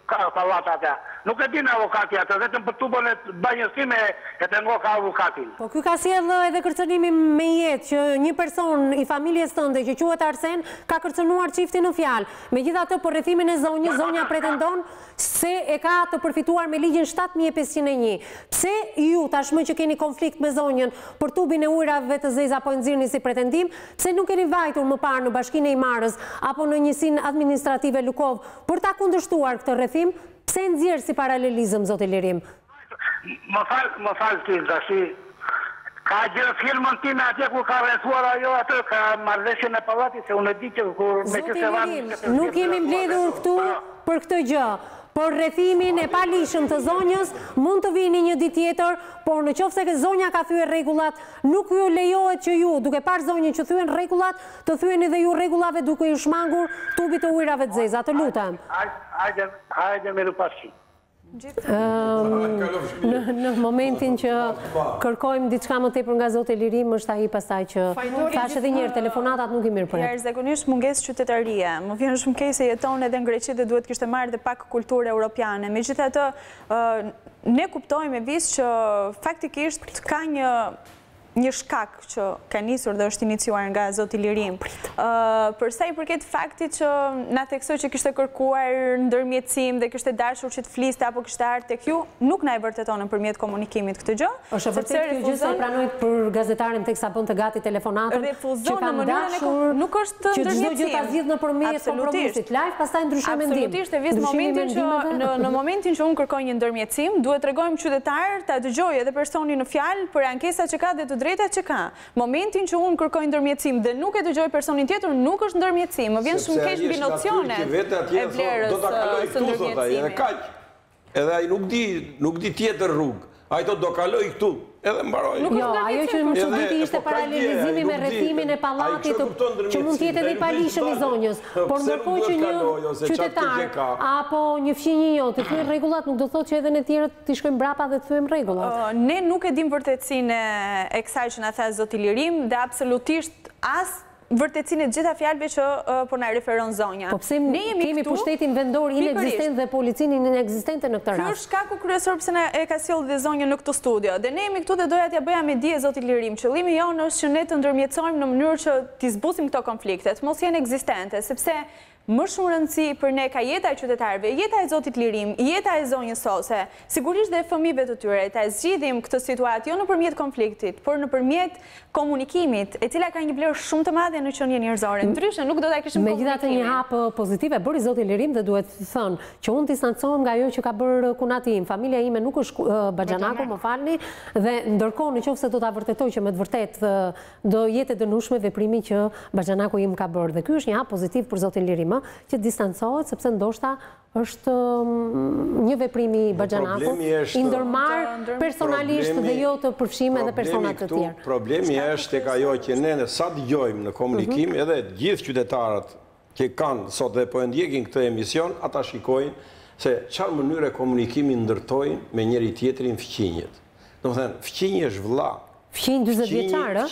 Speaker 7: ka pallat atje. Nuk e din avokati atë, vetëm për tubën e banjës time e pengo ka avokatin.
Speaker 1: Po ky ka sjell edhe kërcënimi me jetë që një person i familjes tënde që quhet Arsen ka kërcënuar çiftin në fjalë. Megjithatë për rrethimin e zonjës, zonja pretendon se e ka të përfituar me ligjin 7501. Pse ju tashmë që keni konflikt me zonjën për tubin e ujrave të zeza apo nxirrni si pretendim, pse nuk keni vajtur më parë në Bashkinë e Imarës apo në njësinë administrative Lukov për ta kundërshtuar këtë rrethim? Pse nxjerr si paralelizëm, zoti Lirim?
Speaker 7: Më falë ti, dashi. Ka gjë filmën time atje ku ka rrethuar ajo atë, ka marrëveshjen e pallatit, se unë e di që kur me që se vanë...
Speaker 1: Zoti Lirim, nuk jemi mbledhur këtu për këtë gjë. Por rrethimin e palishëm të zonjës mund të vini një ditë tjetër, por në qoftë se zonja ka thyer rregullat, nuk ju lejohet që ju, duke parë zonjën që thyen rregullat, të thyeni dhe ju rregullave duke i shmangur tubit të ujrave të zeza, të lutem.
Speaker 7: Hajde me rupashki.
Speaker 1: Në momentin që kërkojmë diçka më tepër nga zoti Lirim, është ai pastaj që thash edhe një herë telefonatat nuk i mirëpret.
Speaker 6: Jashtëzakonisht mungesë qytetarie. Më vjen shumë keq se jeton edhe në Greqi dhe duhet kishte marrë edhe pak kulturë europiane. Megjithatë, ne kuptojmë që faktikisht ka një shkak që ka nisur dhe është iniciuar nga zoti Lirim. Për sa i përket faktit që na theksoi që kishte kërkuar ndërmjetësim dhe kishte dashur që të fliste apo kishte ardhur tek ju, nuk na e vërteton nëpërmjet komunikimit këtë gjë.
Speaker 1: Është vërtet kjo gjë se pranoi për gazetaren teksa bënte gati telefonatën.
Speaker 6: Refuzon në mënyrën e nuk është ndërmjetësim.
Speaker 1: Çdo gjë ta zgjidh nëpërmjet kompromisit live, pastaj ndryshon mendim.
Speaker 6: Absolutisht, e vizë në momentin që unë kërkoj një ndërmjetësim, duhet t'rregojmë qytetar ta dëgjojë edhe personi në fjalë për ankesat që ka dhe të drejtat që ka. Momentin që unë kërkoj ndërmjetësim dhe nuk e dëgjoj personin tjetër, nuk është ndërmjetësim. Më vjen shumë keq mbi nocionet e vlerës së ndërmjetësimit.
Speaker 5: Edhe ai nuk di tjetër rrugë. Ai do kaloj këtu. Edhe mbaroj.
Speaker 1: Jo, ajo që më çuditi ishte paralelizimi me rrethimin e pallatit që mund të jetë edhe i palishëm i zonjës, por ndërkohë që një qytetar apo një fqinjë jote të thyen rregullat nuk do thotë që edhe ne tjerët të shkojmë brapa dhe të thyejmë rregullat.
Speaker 6: Ne nuk e dim vërtetësinë e kësaj që na tha zoti Lirim dhe absolutisht as vërtetësinë e gjitha fjalëve që po na referon zonja.
Speaker 1: Po pse kemi pushtetin vendor inekzistent dhe policinë inekzistente në këtë rast?
Speaker 6: Ky është shkaku kryesor pse na e ka sjellë dhe zonja në këtë studio. Dhe ne jemi këtu dhe doja t'ja bëja me dije zoti Lirim. Qëllimi jonë është që ne të ndërmjetësojmë në mënyrë që t'i zbusim këto konflikte, mos jenë ekzistente, sepse më shumë rëndësi për ne ka jeta e qytetarëve, jeta e zotit Lirim, jeta e zonjës sose, sigurisht dhe fëmijëve të tyre, ta zgjidhim këtë situatë jo nëpërmjet konfliktit, por nëpërmjet komunikimit, e cila ka një vlerë shumë të madhe në qenie njerëzore. Ndryshe nuk do ta kishim komunikimin.
Speaker 1: Megjithatë një hap pozitive bëri zoti Lirim dhe duhet të thënë që unë distancohem nga ajo që ka bërë kunati im. Familja ime nuk është Baxhanaku, më falni, dhe ndërkohë nëse do ta vërtetoj që me të vërtetë do jetë dënueshme veprimi që Baxhanaku im ka bërë. Dhe ky është një hap pozitiv për zotin Lirim, që distancohet sepse ndoshta është një veprim i Baxhanakut i ndërmarr personalisht dhe jo të përfshijmë edhe persona të tjerë.
Speaker 5: Problemi është tek ajo që ne sa dëgjojmë në komunikim, edhe gjithë qytetarët që kanë sot dhe po e ndjekin këtë emision, ata shikojnë se çfarë mënyre komunikimi ndërtojnë me njëri tjetrin fqinjet. Domethënë, fqinji është vëlla.
Speaker 1: Fqinj 20 vjeçarë?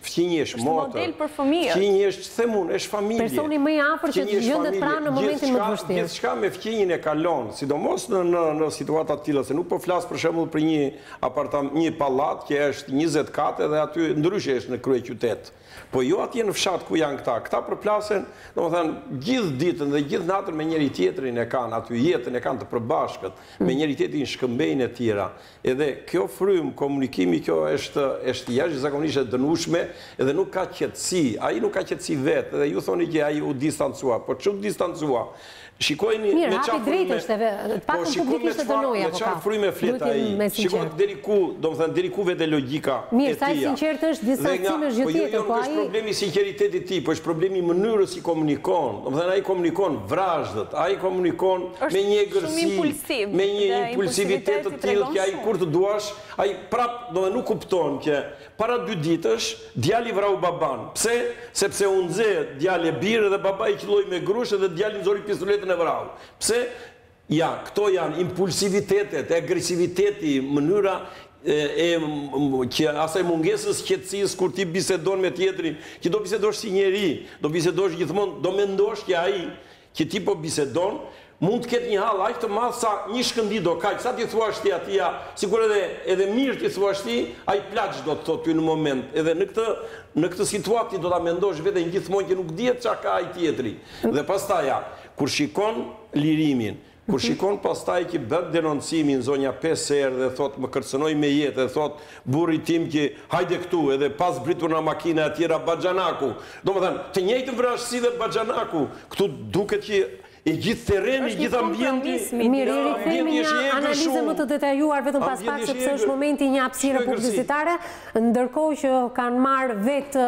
Speaker 5: Fqinj është motër.
Speaker 6: Model për fëmijët.
Speaker 5: Fqinj është, themun, është familje.
Speaker 1: Personi më i afër që të gjendet pranë në momentin më të vështirë.
Speaker 5: Gjithçka me fqinjin e kalon, sidomos në situata të tilla, se nuk po flas për shembull për një pallat që është 20 kate dhe aty ndryshe është në kryeqytet. Po jo atje në fshat ku janë këta. Këta përplasen, domethënë, gjithë ditën dhe gjithë natën me njëri tjetrin e kanë aty, jetën e kanë të përbashkët, me njëri tjetrin shkëmbejnë e tjera. Edhe kjo frymë komunikimi, kjo është jashtëzakonisht e dënueshme, edhe nuk ka qetësi. Ai nuk ka qetësi vetë, edhe ju thoni që ai u distancua, po çu distancua? Shikojni
Speaker 1: me çfarë
Speaker 5: frymë flet ai. Shikoj deri ku, domethënë deri ku vete logjika e tij.
Speaker 1: Mirë, sa i sinqert është distancimi është gjë tjetër, po ai
Speaker 5: është problemi i sinqeritetit të tij, po është problemi i mënyrës si komunikon. Domethënë ai komunikon vrazhdët, ai komunikon me një egërsi, me një impulsivitet të tillë që ai kur të duash, ai prap domethënë nuk kupton që para 2 ditësh djali vrau baban. Pse? Sepse u nxe djali birë dhe babai qelloi me grushë dhe djali nxori pistoletën e vrau. Pse? Ja, këto janë impulsivitetet, agresiviteti, mënyra që asaj mungesës qetësisë kur ti bisedon me tjetrin, që do bisedosh si njeri, do bisedosh gjithmonë, do mendosh që ai që ti po bisedon mund të ketë një hall aq të madh sa një shkëndijë do kaq, sa ti thuash ti atij, sikur edhe mirë ti thuash ti, ai plaç do të thotë ty në moment. Edhe në këtë situatë ti do ta mendosh veten gjithmonë që nuk dihet çka ka ai tjetri. Dhe pastaj kur shikon lirimin, kur shikon pastaj që bën denoncimin zonja 5 herë dhe thot më kërcënoi me jetë, dhe thot burri tim që hajde këtu, edhe pas britur në makina e tjera Baxhanaku. Domethënë, të njëjtën vrasësi dhe Baxhanaku, këtu duket që e gjithë terreni, gjithë ambienti.
Speaker 1: Mirë, rikthehemi një analizë më të detajuar vetëm pas pak sepse është momenti një hapësire publicitare, ndërkohë që kanë marrë vetë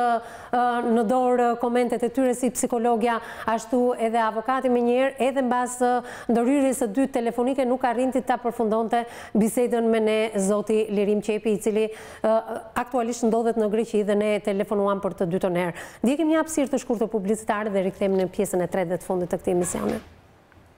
Speaker 1: në dorë komentet e tyre si psikologja, ashtu edhe avokati me njëherë, edhe mbas ndërhyrjes së dytë telefonike nuk arrinti ta përfundonte bisedën me ne zoti Lirim Qepi, i cili aktualisht ndodhet në Greqi dhe ne telefonuam për të dytën herë. Ndjekim një hapësirë të shkurtër publicitare dhe rikthehemi në pjesën e tretë dhe të fundit të këtij emisioni.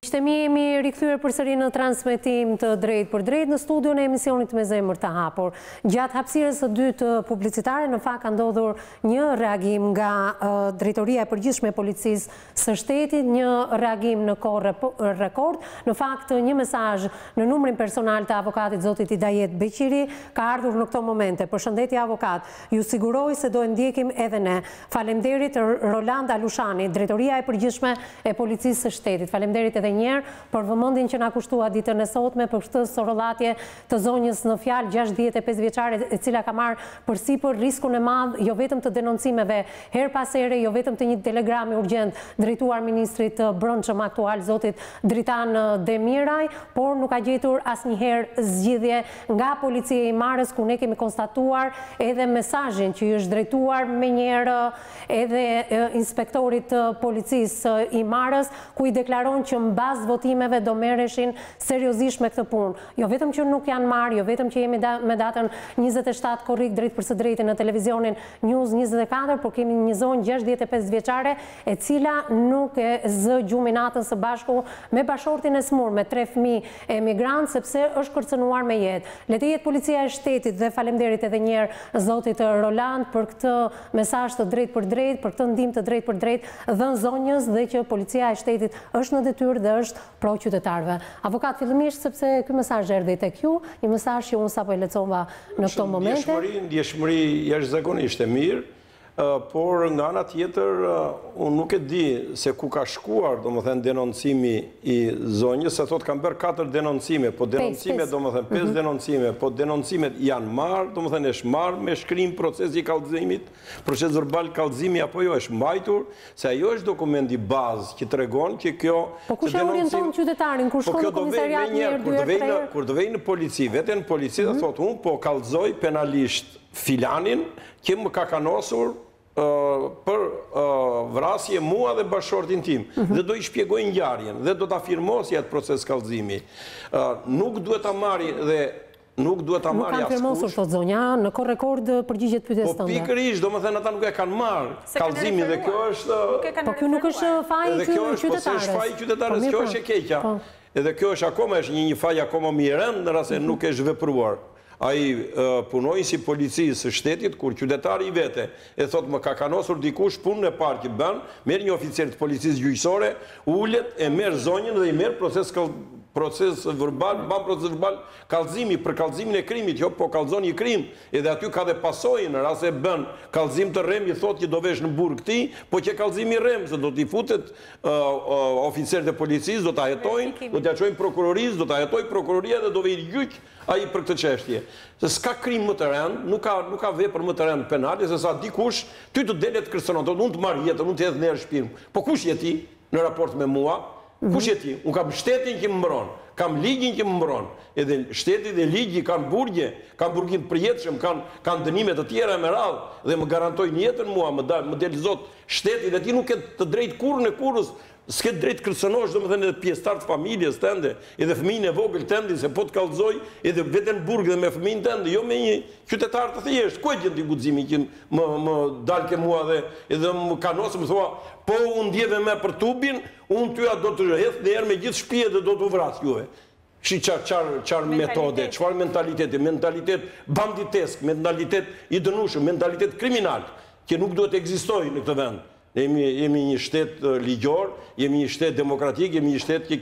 Speaker 1: Miqtemi, jemi rikthyer përsëri në transmetim të drejt për drejt në studion e emisionit Me Zemër të Hapur. Gjatë hapësirës së dytë publicitare, në fakt ka ndodhur një reagim nga Drejtoria e Përgjithshme e Policisë së Shtetit, një reagim në kohë rekord. Në fakt, një mesazh në numrin personal të avokatit zotit Hidayet Beqiri ka ardhur në këto momente. Përshëndetje avokat, ju siguroj se do e ndjekim edhe ne. Faleminderit Roland Alushani, Drejtoria e Përgjithshme e Policisë së Shtetit. Faleminderit edhe njerë për vëmendjen që na kushtua ditën e sotme për këtë sorollatje të zonjës në fjalë 65 vjeçare e cila ka marrë përsipër riskun e madh jo vetëm të denoncimeve her pas here, jo vetëm të një telegrami urgjent drejtuar ministrit të brendshëm aktual zotit Dritan Demiraj, por nuk ka gjetur asnjëherë zgjidhje nga policia e Imarës, ku ne kemi konstatuar edhe mesazhin që i është drejtuar me njëherë edhe inspektorit të policisë Imarës, ku i deklaron që bazë votimeve do merreshin seriozisht me këtë punë. Jo vetëm që nuk janë marrë, jo vetëm që jemi me datën 27 korrik drejt për së drejti në televizionin News 24, por kemi një zonjë 65 vjeçare e cila nuk e zë gjumin natën së bashku me bashortin e smur, me 3 fëmijë emigrantë, sepse është kërcënuar me jetë. Le të jetë policia e shtetit dhe faleminderit edhe një herë zotit Roland për këtë mesazh të drejt për drejt, për këtë ndihmë të drejt për drejt dhënë zonjës dhe që policia e shtetit është në detyrë dhe është pro qytetarëve. Avokat, fillimisht sepse ky mesazh erdhi tek ju, një mesazh që unë sapo e lexova në këto momente.
Speaker 5: Ndjeshmëri jashtëzakonisht e mirë, por nga ana tjetër unë nuk e di se ku ka shkuar, domethënë denoncimi i zonjës, se thotë kanë bërë 4 denoncime, po denoncime domethënë 5 denoncime, po denoncimet janë marrë, domethënë është marrë me shkrim procesi i kallëzimit, proces verbal kallëzimi apo jo është mbajtur, se ajo është dokumenti bazë që tregon që kjo
Speaker 1: po kush e orienton qytetarin kur shkon në komisariat një herë, 2 herë, 3 herë?
Speaker 5: Kur do vej në polici, vetëm në polici thotë unë po kallëzoj penalisht filanin që më ka kanosur për vrasje mua dhe bashortin tim dhe do i shpjegoj ngjarjen dhe do ta firmosë atë proces kallëzimi. Nuk duhet ta marrë dhe nuk duhet ta marrë askush.
Speaker 1: Nuk kanë firmosur thotë zonja, në kohë rekord përgjigjet pyetjes tënde.
Speaker 5: Po pikërisht, domethënë ata nuk e kanë marrë kallëzimin dhe kjo është
Speaker 1: po kjo nuk është faji i qytetarës.
Speaker 5: Po është faji i qytetarës, kjo është e keqja. Edhe kjo është akoma një faj akoma më i rëndë në rast se nuk është vepruar. Ai punoi si policistë së shtetit, kur qytetari i vete e thot më ka kanosur dikush, punën e parë që bën, merr një oficer të policisë gjyqësore, ulet e merr zonjën dhe i merr proces verbal, ban proces verbal kallëzimi për kallëzimin e krimit, jo po kallëzon një krim, edhe aty ka dhe pasojë në rast se bën kallëzim të rrem, i thotë që do vesh në burg ti, po që kallëzimi i rrem, se do t'i futet oficerët e policisë, do ta hetojnë, do t'ia çojnë prokurorisë, do ta hetojë prokuroria dhe do vijë gjyq ai për këtë çështje. Se s'ka krim më të rënd, nuk ka vepër më të rënd penale, se sa dikush ty të delet kërcënon, unë të marr jetën, unë të hedh në shtëpinë. Po kush je ti në raport me mua? Kush je ti? Unë kam shtetin që më mbron, kam ligjin që më mbron, edhe shteti dhe ligji kanë burgje, kanë burgim përjetshëm, kanë dënime të tjera me radhë dhe më garantojnë jetën mua, më del zot shteti dhe ti nuk ke të drejtë kurrën e kurrës, s'ke drejtë kërcënosh, domethënë edhe pjesëtar të familjes tënde, edhe fëmijën e vogël tënd, se po të kallëzoj edhe veten burg dhe me fëmijën tënde, jo me një qytetar të thjeshtë. Ku e gjen ti guximin që më dalke mua dhe edhe më kanosë, më thua, po unë ndjeve me për tubin, unë tyja do të hedh dhe erë me gjithë shtëpia dhe do të vras juve. Çfarë metode, çfarë mentalitet banditesk, mentalitet i dënueshëm, mentalitet kriminal, që nuk duhet të ekzistojë në këtë vend. Jemi një shtet ligjor, jemi një shtet demokratik, jemi një shtet që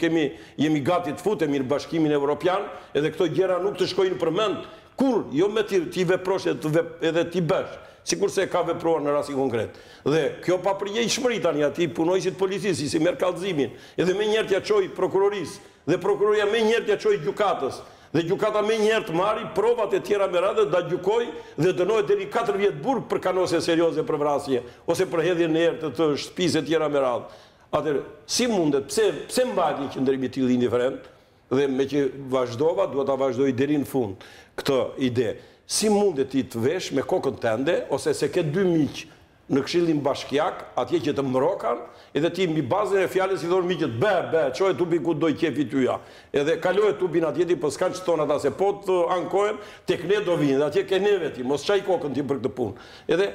Speaker 5: jemi gati të futemi në Bashkimin Evropian, edhe këto gjëra nuk të shkojnë për mend, kur, jo me ti veprosh edhe ti bësh, sikur se ka vepruar në rastin konkret. Dhe kjo papërgjegjshmëri tani aty punojësit policisë, si merr kallëzimin, edhe më njëherë t'ia çoj prokurorisë, dhe prokuroria më njëherë t'ia çoj gjykatës. Dhe gjykata me njëherë të marri provat e tjera me radhë, da gjykoj dhe dënohet deri 4 vjet burg për kanosje serioze për vrasje, ose për hedhjen në erë të shtëpisë e tjera me radhë. Atëherë, si mundet, pse mbajt një qëndrim i tillë indiferent, dhe me që vazhdova, duhet ta vazhdoj deri në fund këtë ide. Si mundet ti të vesh me kokën tënde, ose se ke 2 miq në Këshillin Bashkiak, atje që të mbrokan, edhe ti mbi bazën e fjalës i thonë miqët, çoje tubi ku do i qefi tyja. Edhe kaloje tubin atje ti, po s'kan çton ata se po të ankohen, tek ne do vinë, atje ke neve ti, mos çaj kokën ti për këtë punë. Edhe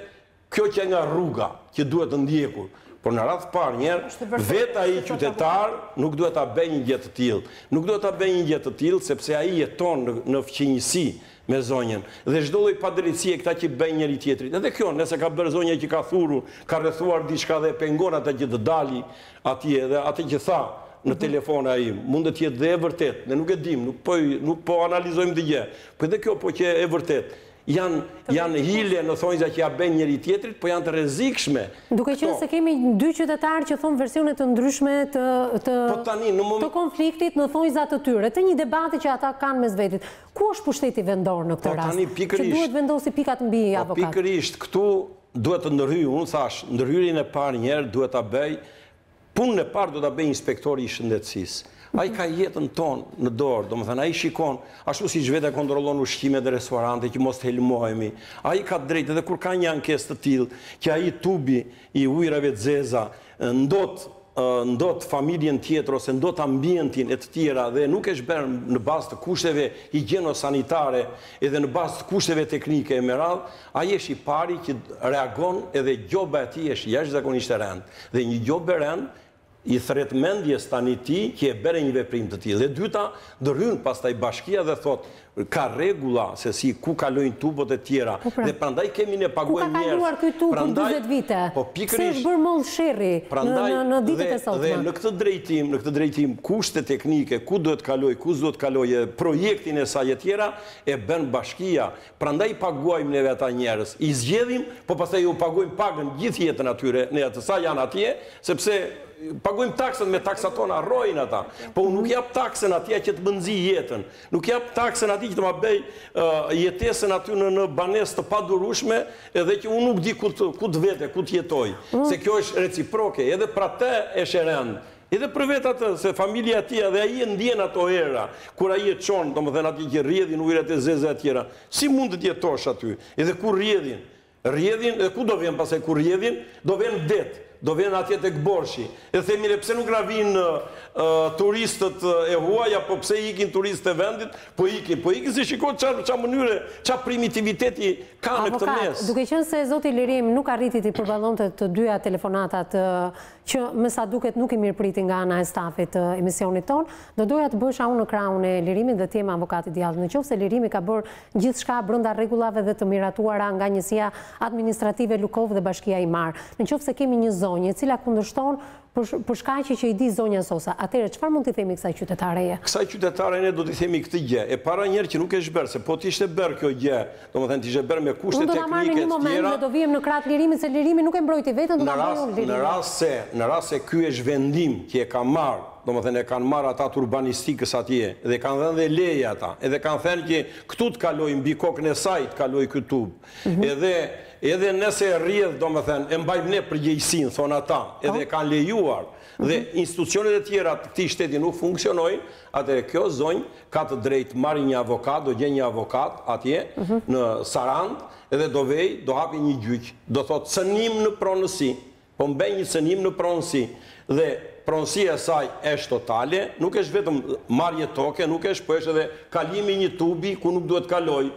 Speaker 5: kjo që nga rruga që duhet të ndjekur. Por në radhë parë njerë, vetë ai qytetar nuk duhet ta bëjë një gjë të tillë. Nuk duhet ta bëjë një gjë të tillë sepse ai jeton në fqinjësi me zonjën. Dhe çdo lloj padrejtësie këta që bëjnë njëri tjetrit. Edhe kjo, nëse ka bërë zonja që ka thurur, ka rrethuar diçka dhe pengon ata që të dali atje dhe atë që tha në telefon ai, mund të jetë dhe e vërtet, ne nuk e dim, nuk po analizojmë të gjë. Po edhe kjo po që e vërtet. Janë hile në thonjza që ja bën njëri tjetrit, po janë të rrezikshme.
Speaker 1: Duke qenë se kemi 2 qytetarë që thonë versione të ndryshme të konfliktit në thonjza të tyre, të një debati që ata kanë mes vetit. Ku është pushteti vendor në këtë rast? Që duhet vendosi pikat mbi avokat?
Speaker 5: Pikërisht këtu duhet të ndërhyj, unë thash, ndërhyrjen e parë njerë duhet ta bëj, punën e parë do ta bëj inspektori i shëndetësisë. Ai ka jetën tonë në dorë, domethënë ai shikon, ashtu siç vetë kontrollon ushqimet dhe restorante që mos të helmohemi. Ai ka drejtë edhe kur ka një ankesë të tillë që ai tubi i ujërave të zeza ndot familjen tjetër ose ndot ambientin e të tjera dhe nuk është bërë në bazë të kushteve higjieno-sanitare edhe në bazë të kushteve teknike e me radhë, ai është i pari që reagon edhe gjoba e tij është jashtëzakonisht e rëndë. Dhe një gjobë e rëndë i thret mendjes tani ti që e bere një veprim të tillë. Dhe dyta, ndërhyn pastaj bashkia dhe thot, ka rregulla se si ku kalojnë tubot e tjera. Dhe prandaj kemi ne paguajmë njerëz.
Speaker 1: Ku ka kaluar ky tub për 40 vite? Se është bërë moll sherrri në ditët e sotme.
Speaker 5: Dhe në këtë drejtim, kushte teknike, ku duhet kaloj, ku s'duhet kaloj, projektin e saj e tjera, e bën bashkia. Prandaj paguajmë neve ata njerëz. I zgjedhim, po pastaj u paguajmë pagën gjithë jetën atyre, ne atë sa janë atje, sepse paguajmë taksën me taksatona, rrojnë ata. Po unë nuk jap taksën atje që të më nxi jetën. Nuk jap taksën atje që të ma bëj jetesën aty në banesë të padurueshme, edhe që unë nuk di ku të vete, ku të jetoj. Se kjo është reciproke, edhe pra te është e rëndë. Edhe për vetë atë, se familja tia dhe ai e ndjen ato era, kur ai e çon, domethënë atje që rrjedhin ujërat e zeza e tjera. Si mund të jetosh aty? Edhe kur rrjedhin, edhe ku do vjen pastaj kur rrjedhin? Do vjen det. do vjen atje tek borshi. E themi le pse nuk na vinë turistët e huaj, apo pse ikin turistët e vendit, po ikin se shikoj çfarë mënyre, çfarë primitiviteti ka në këtë mes.
Speaker 1: Duke qenë se zoti Lirim nuk arriti të përballonte të dyja telefonatat që me sa duket nuk i mirëpriti nga ana e stafit të emisionit ton, do doja të bësha unë në krahun e Lirimit dhe të jem avokati djallë. Në qoftë se Lirimi ka bërë gjithçka brenda rregullave dhe të miratuara nga njësia administrative Lukov dhe Bashkia Imar. Në qoftë se kemi një zonjë e cila kundërshton për shkaqe që i di zonja Sosa, atëherë çfarë mund t'i themi kësaj qytetareje?
Speaker 5: Kësaj qytetare ne do t'i themi këtë gjë. E para njerë që nuk e shberë, se po t'ishte bërë kjo gjë, domethënë t'ishte bërë me kushte teknike të tjera.
Speaker 1: Unë do ta marrë në një moment dhe do vijem në krah Lirimit, se Lirimi nuk e mbrojti vetën, do ta bëjë unë Lirimin.
Speaker 5: Në rast se ky është vendim që e ka marrë, domethënë e kanë marrë ata të urbanistikës atje, dhe kanë dhënë dhe leje ata, edhe kanë thënë që këtu të kaloj mbi kokën e saj të kaloj ky tub. Edhe nëse rrjedh, domethënë e mbajmë ne përgjegjësinë, thon ata, edhe kanë lejuar dhe institucionet e tjera të këtij shteti nuk funksionojnë, atëherë kjo zonjë ka të drejtë marrë një avokat, do gjej një avokat atje në Sarand, edhe do vej, do hapi një gjyq, do thotë cënim në pronësi, po mbej një cënim në pronësi dhe pronësia e saj është totale, nuk është vetëm marrje toke, nuk është, po është edhe kalimi një tubi ku nuk duhet kaloj.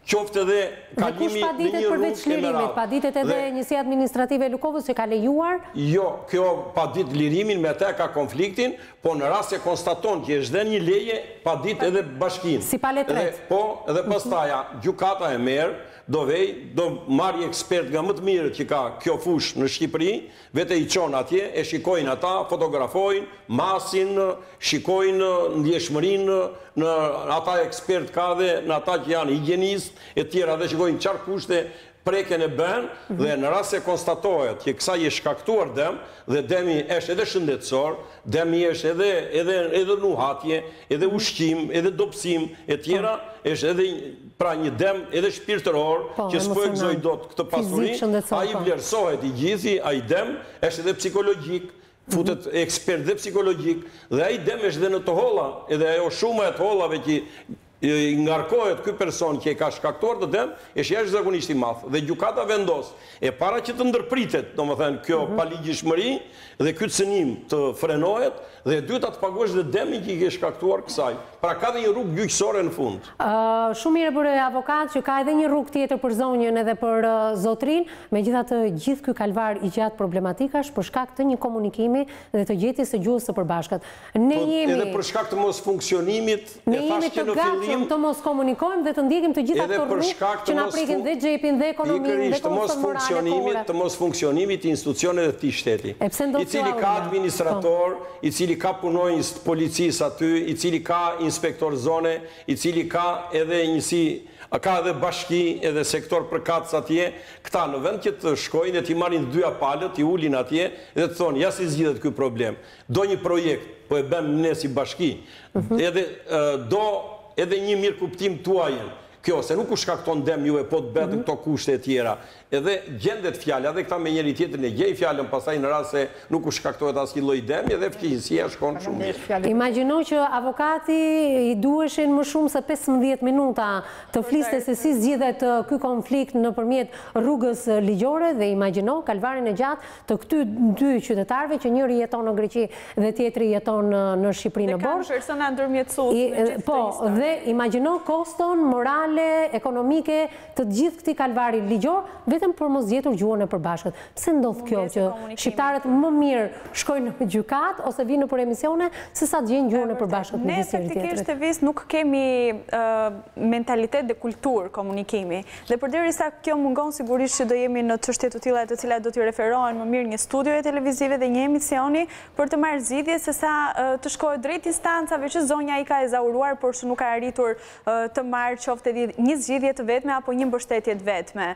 Speaker 5: Qoftë edhe kalimi në një rrugë kemeral.
Speaker 1: Pa ditet edhe njësia administrative e Lukovës që ka lejuar?
Speaker 5: Jo, kjo pa dit Lirimin me te ka konfliktin, po në rast se konstaton që është dhe një leje, pa dit edhe bashkin.
Speaker 1: Si pa letret.
Speaker 5: Po, edhe pastaja, gjykata e merë, do vej, do marrë ekspert nga më të mirë që ka kjo fush në Shqipëri, vete i qonë atje, e shikojnë ata, fotografojnë, masin, shikojnë ndjeshmërinë, në ata ekspert ka dhe në ata që janë higjenist, e tjera dhe shikojnë qarë kushte preken e bën, dhe në rast se konstatohet që kësaj e shkaktuar dëm, dhe demi është edhe shëndetësor, demi është edhe nuhatje, edhe ushqim, edhe dobësim, e tjera, është edhe pra një dëm edhe shpirtëror, që s'po e gëzoj do të këtë pasuri, a i vlerësohet i gjithi, a i dëm është edhe psikologjik, futet ekspert dhe psikologjik, dhe a i dëm është edhe në të holla, edhe ajo shumë e të hollave që ngarkohet ky person që e ka shkaktuar të dëm, është jashtëzakonisht i madh dhe gjykata vendos e para që të ndërpritet, domethënë kjo paligjshmëri dhe ky cënim të frenohet dhe e dyta të paguash dhe dëmin që i ke shkaktuar kësaj. Pra ka dhe një rrugë gjyqësore në fund.
Speaker 1: Shumë mirë për avokat që ka edhe një rrugë tjetër për zonjën edhe për zotrin, megjithatë gjithë ky kalvar i gjatë problematikash për shkak të një komunikimi dhe të gjetjes së gjuhës së përbashkët. Ne jemi
Speaker 5: edhe për shkak të mos funksionimit,
Speaker 1: ne jemi të gatshëm të mos komunikojmë dhe të ndjekim të gjitha këto rrugë që na prekin dhe xhepin dhe ekonominë dhe kondicionet morale.
Speaker 5: Të mos funksionimit të institucioneve të këtij shteti, i cili ka administrator, i cili ka punonjës të policisë aty, i cili ka inspektor zone, i cili ka edhe njësi, ka edhe bashki, edhe sektor përkatës atje, këta në vend që të shkojnë dhe t'i marrin dyja palët, t'i ulin atje dhe të thonë, ja si zgjidhet ky problem. Do një projekt, po e bëm ne si bashki, do edhe një mirë kuptim tuajen. Kjo, se nuk u shkakton dëm juve, po të betë këto kushte e tjera. Edhe gjendet fjallë, edhe këta me njëri tjetër në gjej fjallën, pasaj në rrasë se nuk u shkaktohet asnjë lloj dëmi, edhe fëqinësia shkon shumë mirë.
Speaker 1: Imagjino që avokati i duheshin më shumë se 15 minuta të fliste se si zgjidhet ky konflikt nëpërmjet rrugës ligjore dhe imagjino kalvarin e gjatë të këty dy qytetarëve që njëri jeton në Greqi dhe tjetri jeton në Shqipëri në Borsh.
Speaker 6: Dhe kanë persona ndërmjetësues.
Speaker 1: Po, dhe imagjino koston morale, ekonomike të gjithë këtij kalvari ligjor, vetëm për mos gjetur gjuhën e përbashkët. Pse ndodh kjo që shqiptarët më mirë shkojnë në gjykat ose vinë për emisione se sa të gjejnë gjuhën e përbashkët me njëri tjetrin?
Speaker 6: Ne faktikisht vis nuk kemi mentalitet dhe kulturë komunikimi. Dhe përderisa kjo mungon, sigurisht që do jemi në çështje të tilla të cilat do t'i referohen më mirë një studioje televizive dhe një emisioni për të marrë zgjidhje se sa të shkohet drejt instancave që zonja i ka ezauruar por që nuk ka arritur të marrë qoftë një zgjidhje të vetme apo një mbështetje të vetme.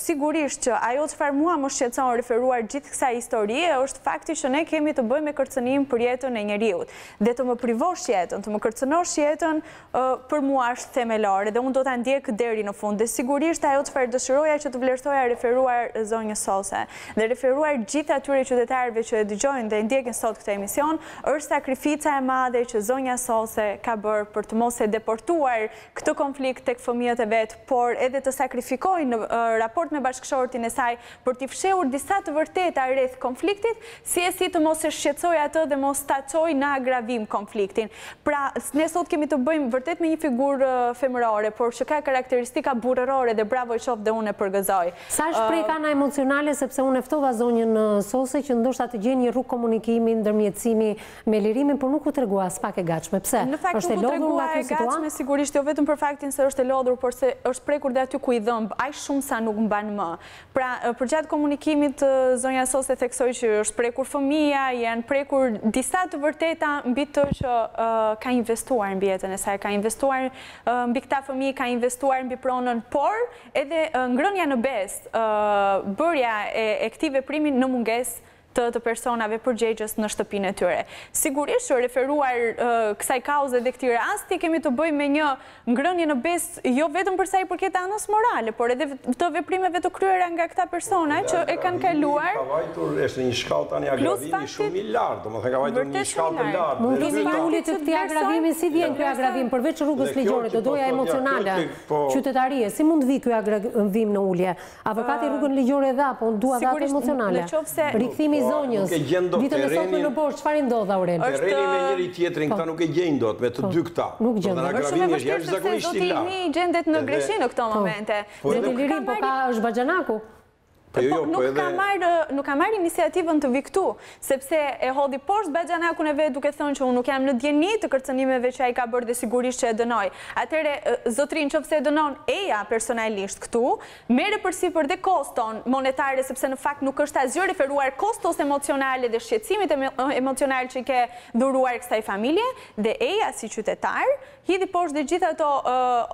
Speaker 6: Sigurisht që ajo çfarë mua më shqetëson referuar gjithë kësaj historie është fakti që ne kemi të bëjmë me kërcënim për jetën e njeriut. Dhe të më privosh jetën, të më kërcënosh jetën, për mua është themelore dhe unë do ta ndjek deri në fund. Dhe sigurisht ajo çfarë dëshiroja që të vlerësoja referuar zonjës Sose dhe referuar gjithë atyre qytetarëve që e dëgjojnë dhe ndjekin sot këtë emision, është sakrifica e madhe që zonja Sose ka bërë për të mos e deportuar këtë konflikt tek fëmijët e vetë, por edhe të sakrifikoj në raport me bashkëshortin e saj për t'i fshehur disa të vërteta rreth konfliktit, si të mos e shqetësoj atë dhe mos ta çoj në agravim konfliktin. Pra, ne sot kemi të bëjmë vërtet me një figurë femërore, por që ka karakteristika burrërore dhe bravo i qof dhe unë e përgëzoj.
Speaker 1: Sa shpreh ana emocionale, sepse unë e ftova zonjën Sose që ndoshta të gjejë një rrugë komunikimi, ndërmjetësimi me lirimin, por nuk u tregua as pak e gatshme. Pse?
Speaker 6: Në fakt nuk u tregua e gatshme, sigurisht jo vetëm për faktin se është e lodhur, por se është prekur dhe aty ku i dhëmb, aq shumë sa nuk mban më. Pra, përgjatë komunikimit zonja Sose theksoi që është prekur fëmia, janë prekur disa të vërteta mbi të që ka investuar mbi jetën e saj, ka investuar mbi këta fëmijë, ka investuar mbi pronën, por edhe ngrënia në besë, bërja e këtij veprimi në mungesë të personave përgjegjës në shtëpinë e tyre. Sigurisht, referuar kësaj kauze dhe këtij rasti, kemi të bëjmë me një ngrënie në besë jo vetëm për sa i përket anës morale, por edhe të veprimeve të kryera nga këta persona që e kanë kaluar.
Speaker 5: Ka vajtur është një shkallë tani agravimi shumë i lartë, domethënë ka vajtur një shkallë të lartë.
Speaker 1: Mund kemi ulje të këtij agravimi, si vjen ky agravim përveç rrugës ligjore, do doja emocionale, qytetarie, si mund vi ky agravim në ulje? Avokati rrugën ligjore dha, po dua datë emocionale. Rikthimi zonjës, ditën e sotme në Borë, çfarë ndodh Aurel?
Speaker 5: Terreni me njëri tjetrin, këta nuk e gjejnë dot me të dy këta.
Speaker 1: Nuk gjejnë.
Speaker 5: Agravimi është jashtëzakonisht i lartë.
Speaker 6: Zoti i gjendet në Greqi në këto momente.
Speaker 1: Zoti Lirim, po ka është Baxhanaku?
Speaker 6: Nuk ka marrë iniciativën të vi këtu, sepse e hodhi poshtë Baxhanakun e vet duke thënë që unë nuk jam në djeni të kërcënimeve që ai ka bërë dhe sigurisht që e dënoj. Atëre, zotrin nëse e dënon eja personalisht këtu, merre përsipër dhe koston monetare, sepse në fakt nuk është asgjë referuar kostos emocionale dhe shqetësimit emocional që i ke dhuruar kësaj familje, dhe eja si qytetar hidhi poshtë dhe gjithë ato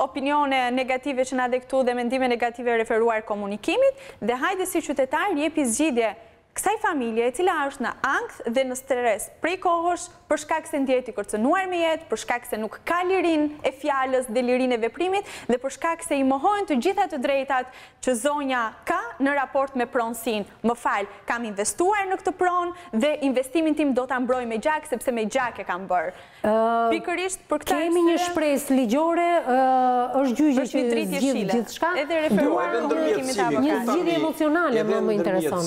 Speaker 6: opinione negative që na dhe këtu dhe mendime negative referuar komunikimit, dhe hajde si qytetar jepi zgjidhje kësaj familje e cila është në ankth dhe në stres prej kohësh për shkak se ndjehet i kërcënuar me jetë, për shkak se nuk ka lirinë e fjalës dhe lirinë e veprimit dhe për shkak se i mohohen të gjitha të drejtat që zonja ka në raport me pronësinë. Më fal, kam investuar në këtë pronë dhe investimin tim do ta mbroj me gjak sepse me gjak e kam bërë. Pikërisht për këtë
Speaker 1: kemi një shpresë ligjore, është gjyqi që zgjidh gjithçka.
Speaker 6: Edhe referuar komunikimit të avokatit.
Speaker 1: Një zgjidhje emocionale më intereson.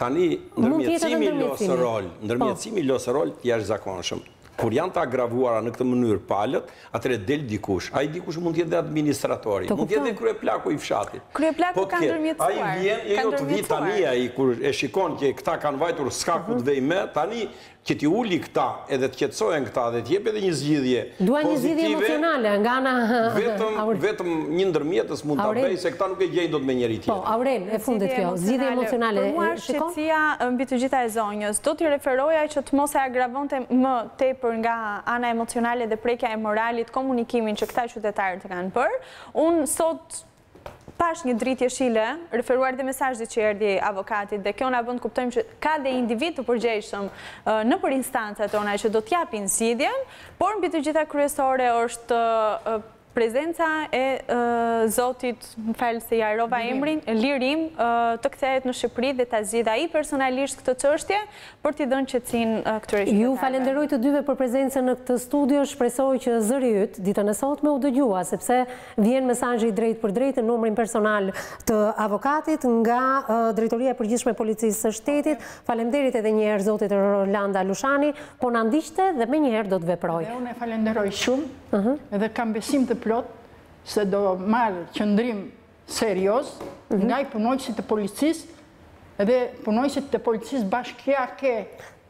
Speaker 5: Tani ndërmjetësimi losë rol të jashtëzakonshëm. Kur janë të agravoara në këtë mënyrë palët, atëre del dikush. Ai dikush mund të jetë dhe administratori, mund të jetë dhe kryeplaku i fshatit.
Speaker 6: Kryeplaku ka ndërmjetësuar.
Speaker 5: Ai vjen jo të vi tani ai kur e shikon që këta kanë vajtur s'ka ku të vej me, tani që ti uli këta edhe të qetësohen këta dhe t'jep edhe një zgjidhje pozitive.
Speaker 1: Dua një zgjidhje emocionale nga ana
Speaker 5: vetëm një ndërmjetës mund ta bëjë se këta nuk e gjejnë dot me njëri tjetrin.
Speaker 1: Po, Aurel, e fundit kjo, zgjidhje emocionale.
Speaker 6: Për mua shqetësia mbi të gjitha e zonjës. Do t'i referoja që të mos e agravonte më tepër nga ana emocionale dhe prekja e moralit, komunikimin që këta qytetarët kanë bërë. Unë sot pash një dritë jeshile, referuar dhe mesazhit që erdhi avokatit, dhe kjo na bën të kuptojmë që ka dhe individ të përgjegjshëm nëpër instancat tona që do t'japin zgjidhjen, por mbi të gjitha kryesore është prezenca e zotit, më falë se ja rova emrin, Lirim, të kthehet në Shqipëri dhe ta zgjidhë ai personalisht këtë çështje për t'i dhënë qetësinë këtyre qytetarëve.
Speaker 1: Ju falenderoj të dyve për prezencën në këtë studio, shpresoj që zëri yt ditën e sotme u dëgjua, sepse vjen mesazhi drejt për drejt në numrin personal të avokatit nga Drejtoria e Përgjithshme e Policisë së Shtetit. Faleminderit edhe një herë zotit Rolanda Lushani, po na ndiqte dhe më një herë do të veproj.
Speaker 4: Unë e falenderoj shumë, edhe kam besim të plot se do marrë qëndrim serios nga i punojësit të policisë edhe punojësit të policisë bashkiake.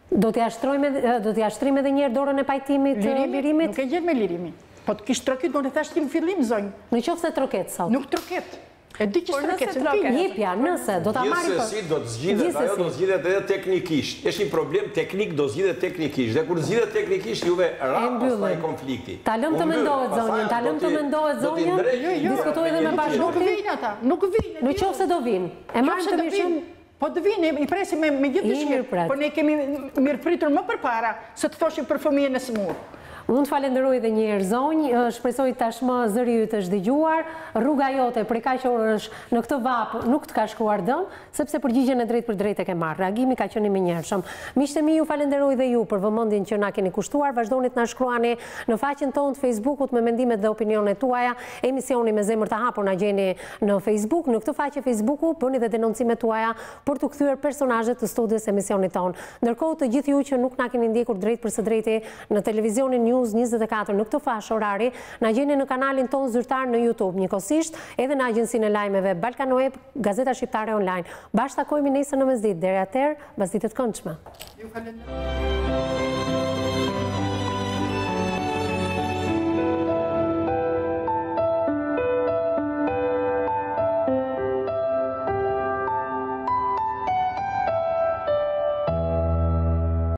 Speaker 1: Do t'ja shtrim edhe njerë dorën e pajtimit lirimit?
Speaker 4: Nuk e gjetë me lirimi. Po të kishë troket, do në thashtë në fillim, zonjë.
Speaker 1: Në qoftë se troket, sot?
Speaker 4: Nuk troket. E di që së troket.
Speaker 1: Jepja, nëse, do t'a marri për...
Speaker 5: Gjithsesi do të zgjidhet, ajo do zgjidhet edhe teknikisht. Është një problem teknik, do zgjidhet teknikisht. Dhe kur zgjidhet teknikisht, juve pastaj konflikti.
Speaker 1: Ta lëm të mendohet zonjën, ta lëm të mendohet zonjën, diskutoj edhe me bashkëpunëtorët.
Speaker 4: Nuk vinë ata, nuk vinë.
Speaker 1: Në qoftë se do vinë. E marrim të mirëshëm.
Speaker 4: Po të vinë, i presim me gjithë dëshirë, por ne kemi mirëpritur më përpara se të thoshim për fëmijën e smur.
Speaker 1: Unë të falenderoj dhe një herë zonjë, shpresoj tashmë zëri ju të është dëgjuar, rruga jote për kaq orësh në këtë vap nuk të ka shkuar dëm, sepse përgjigjen e drejt për drejt e ke marrë. Reagimi ka qenë i menjëhershëm. Miqtë mi, ju falenderoj dhe ju për vëmendjen që na keni kushtuar. Vazhdoni të na shkruani në faqen tonë të Facebookut me mendimet dhe opinionet tuaja. Emisioni me zemër të hapur na gjeni në Facebook. Në këtë faqe Facebooku bëni dhe denoncimet tuaja për të kthyer personazhet të studios emisionit tonë. Ndërkohë të gjithë ju që nuk na keni ndjekur drejt për së drejti në televizionin News 24 në këtë fashë orari, na gjeni në kanalin tonë zyrtar në YouTube, njëkohësisht edhe në agjencinë e lajmeve Balkan Web, Gazeta Shqiptare Online. Bashkë takojmë nesër në mesditë. Deri atëherë, mbasditë të këndshme.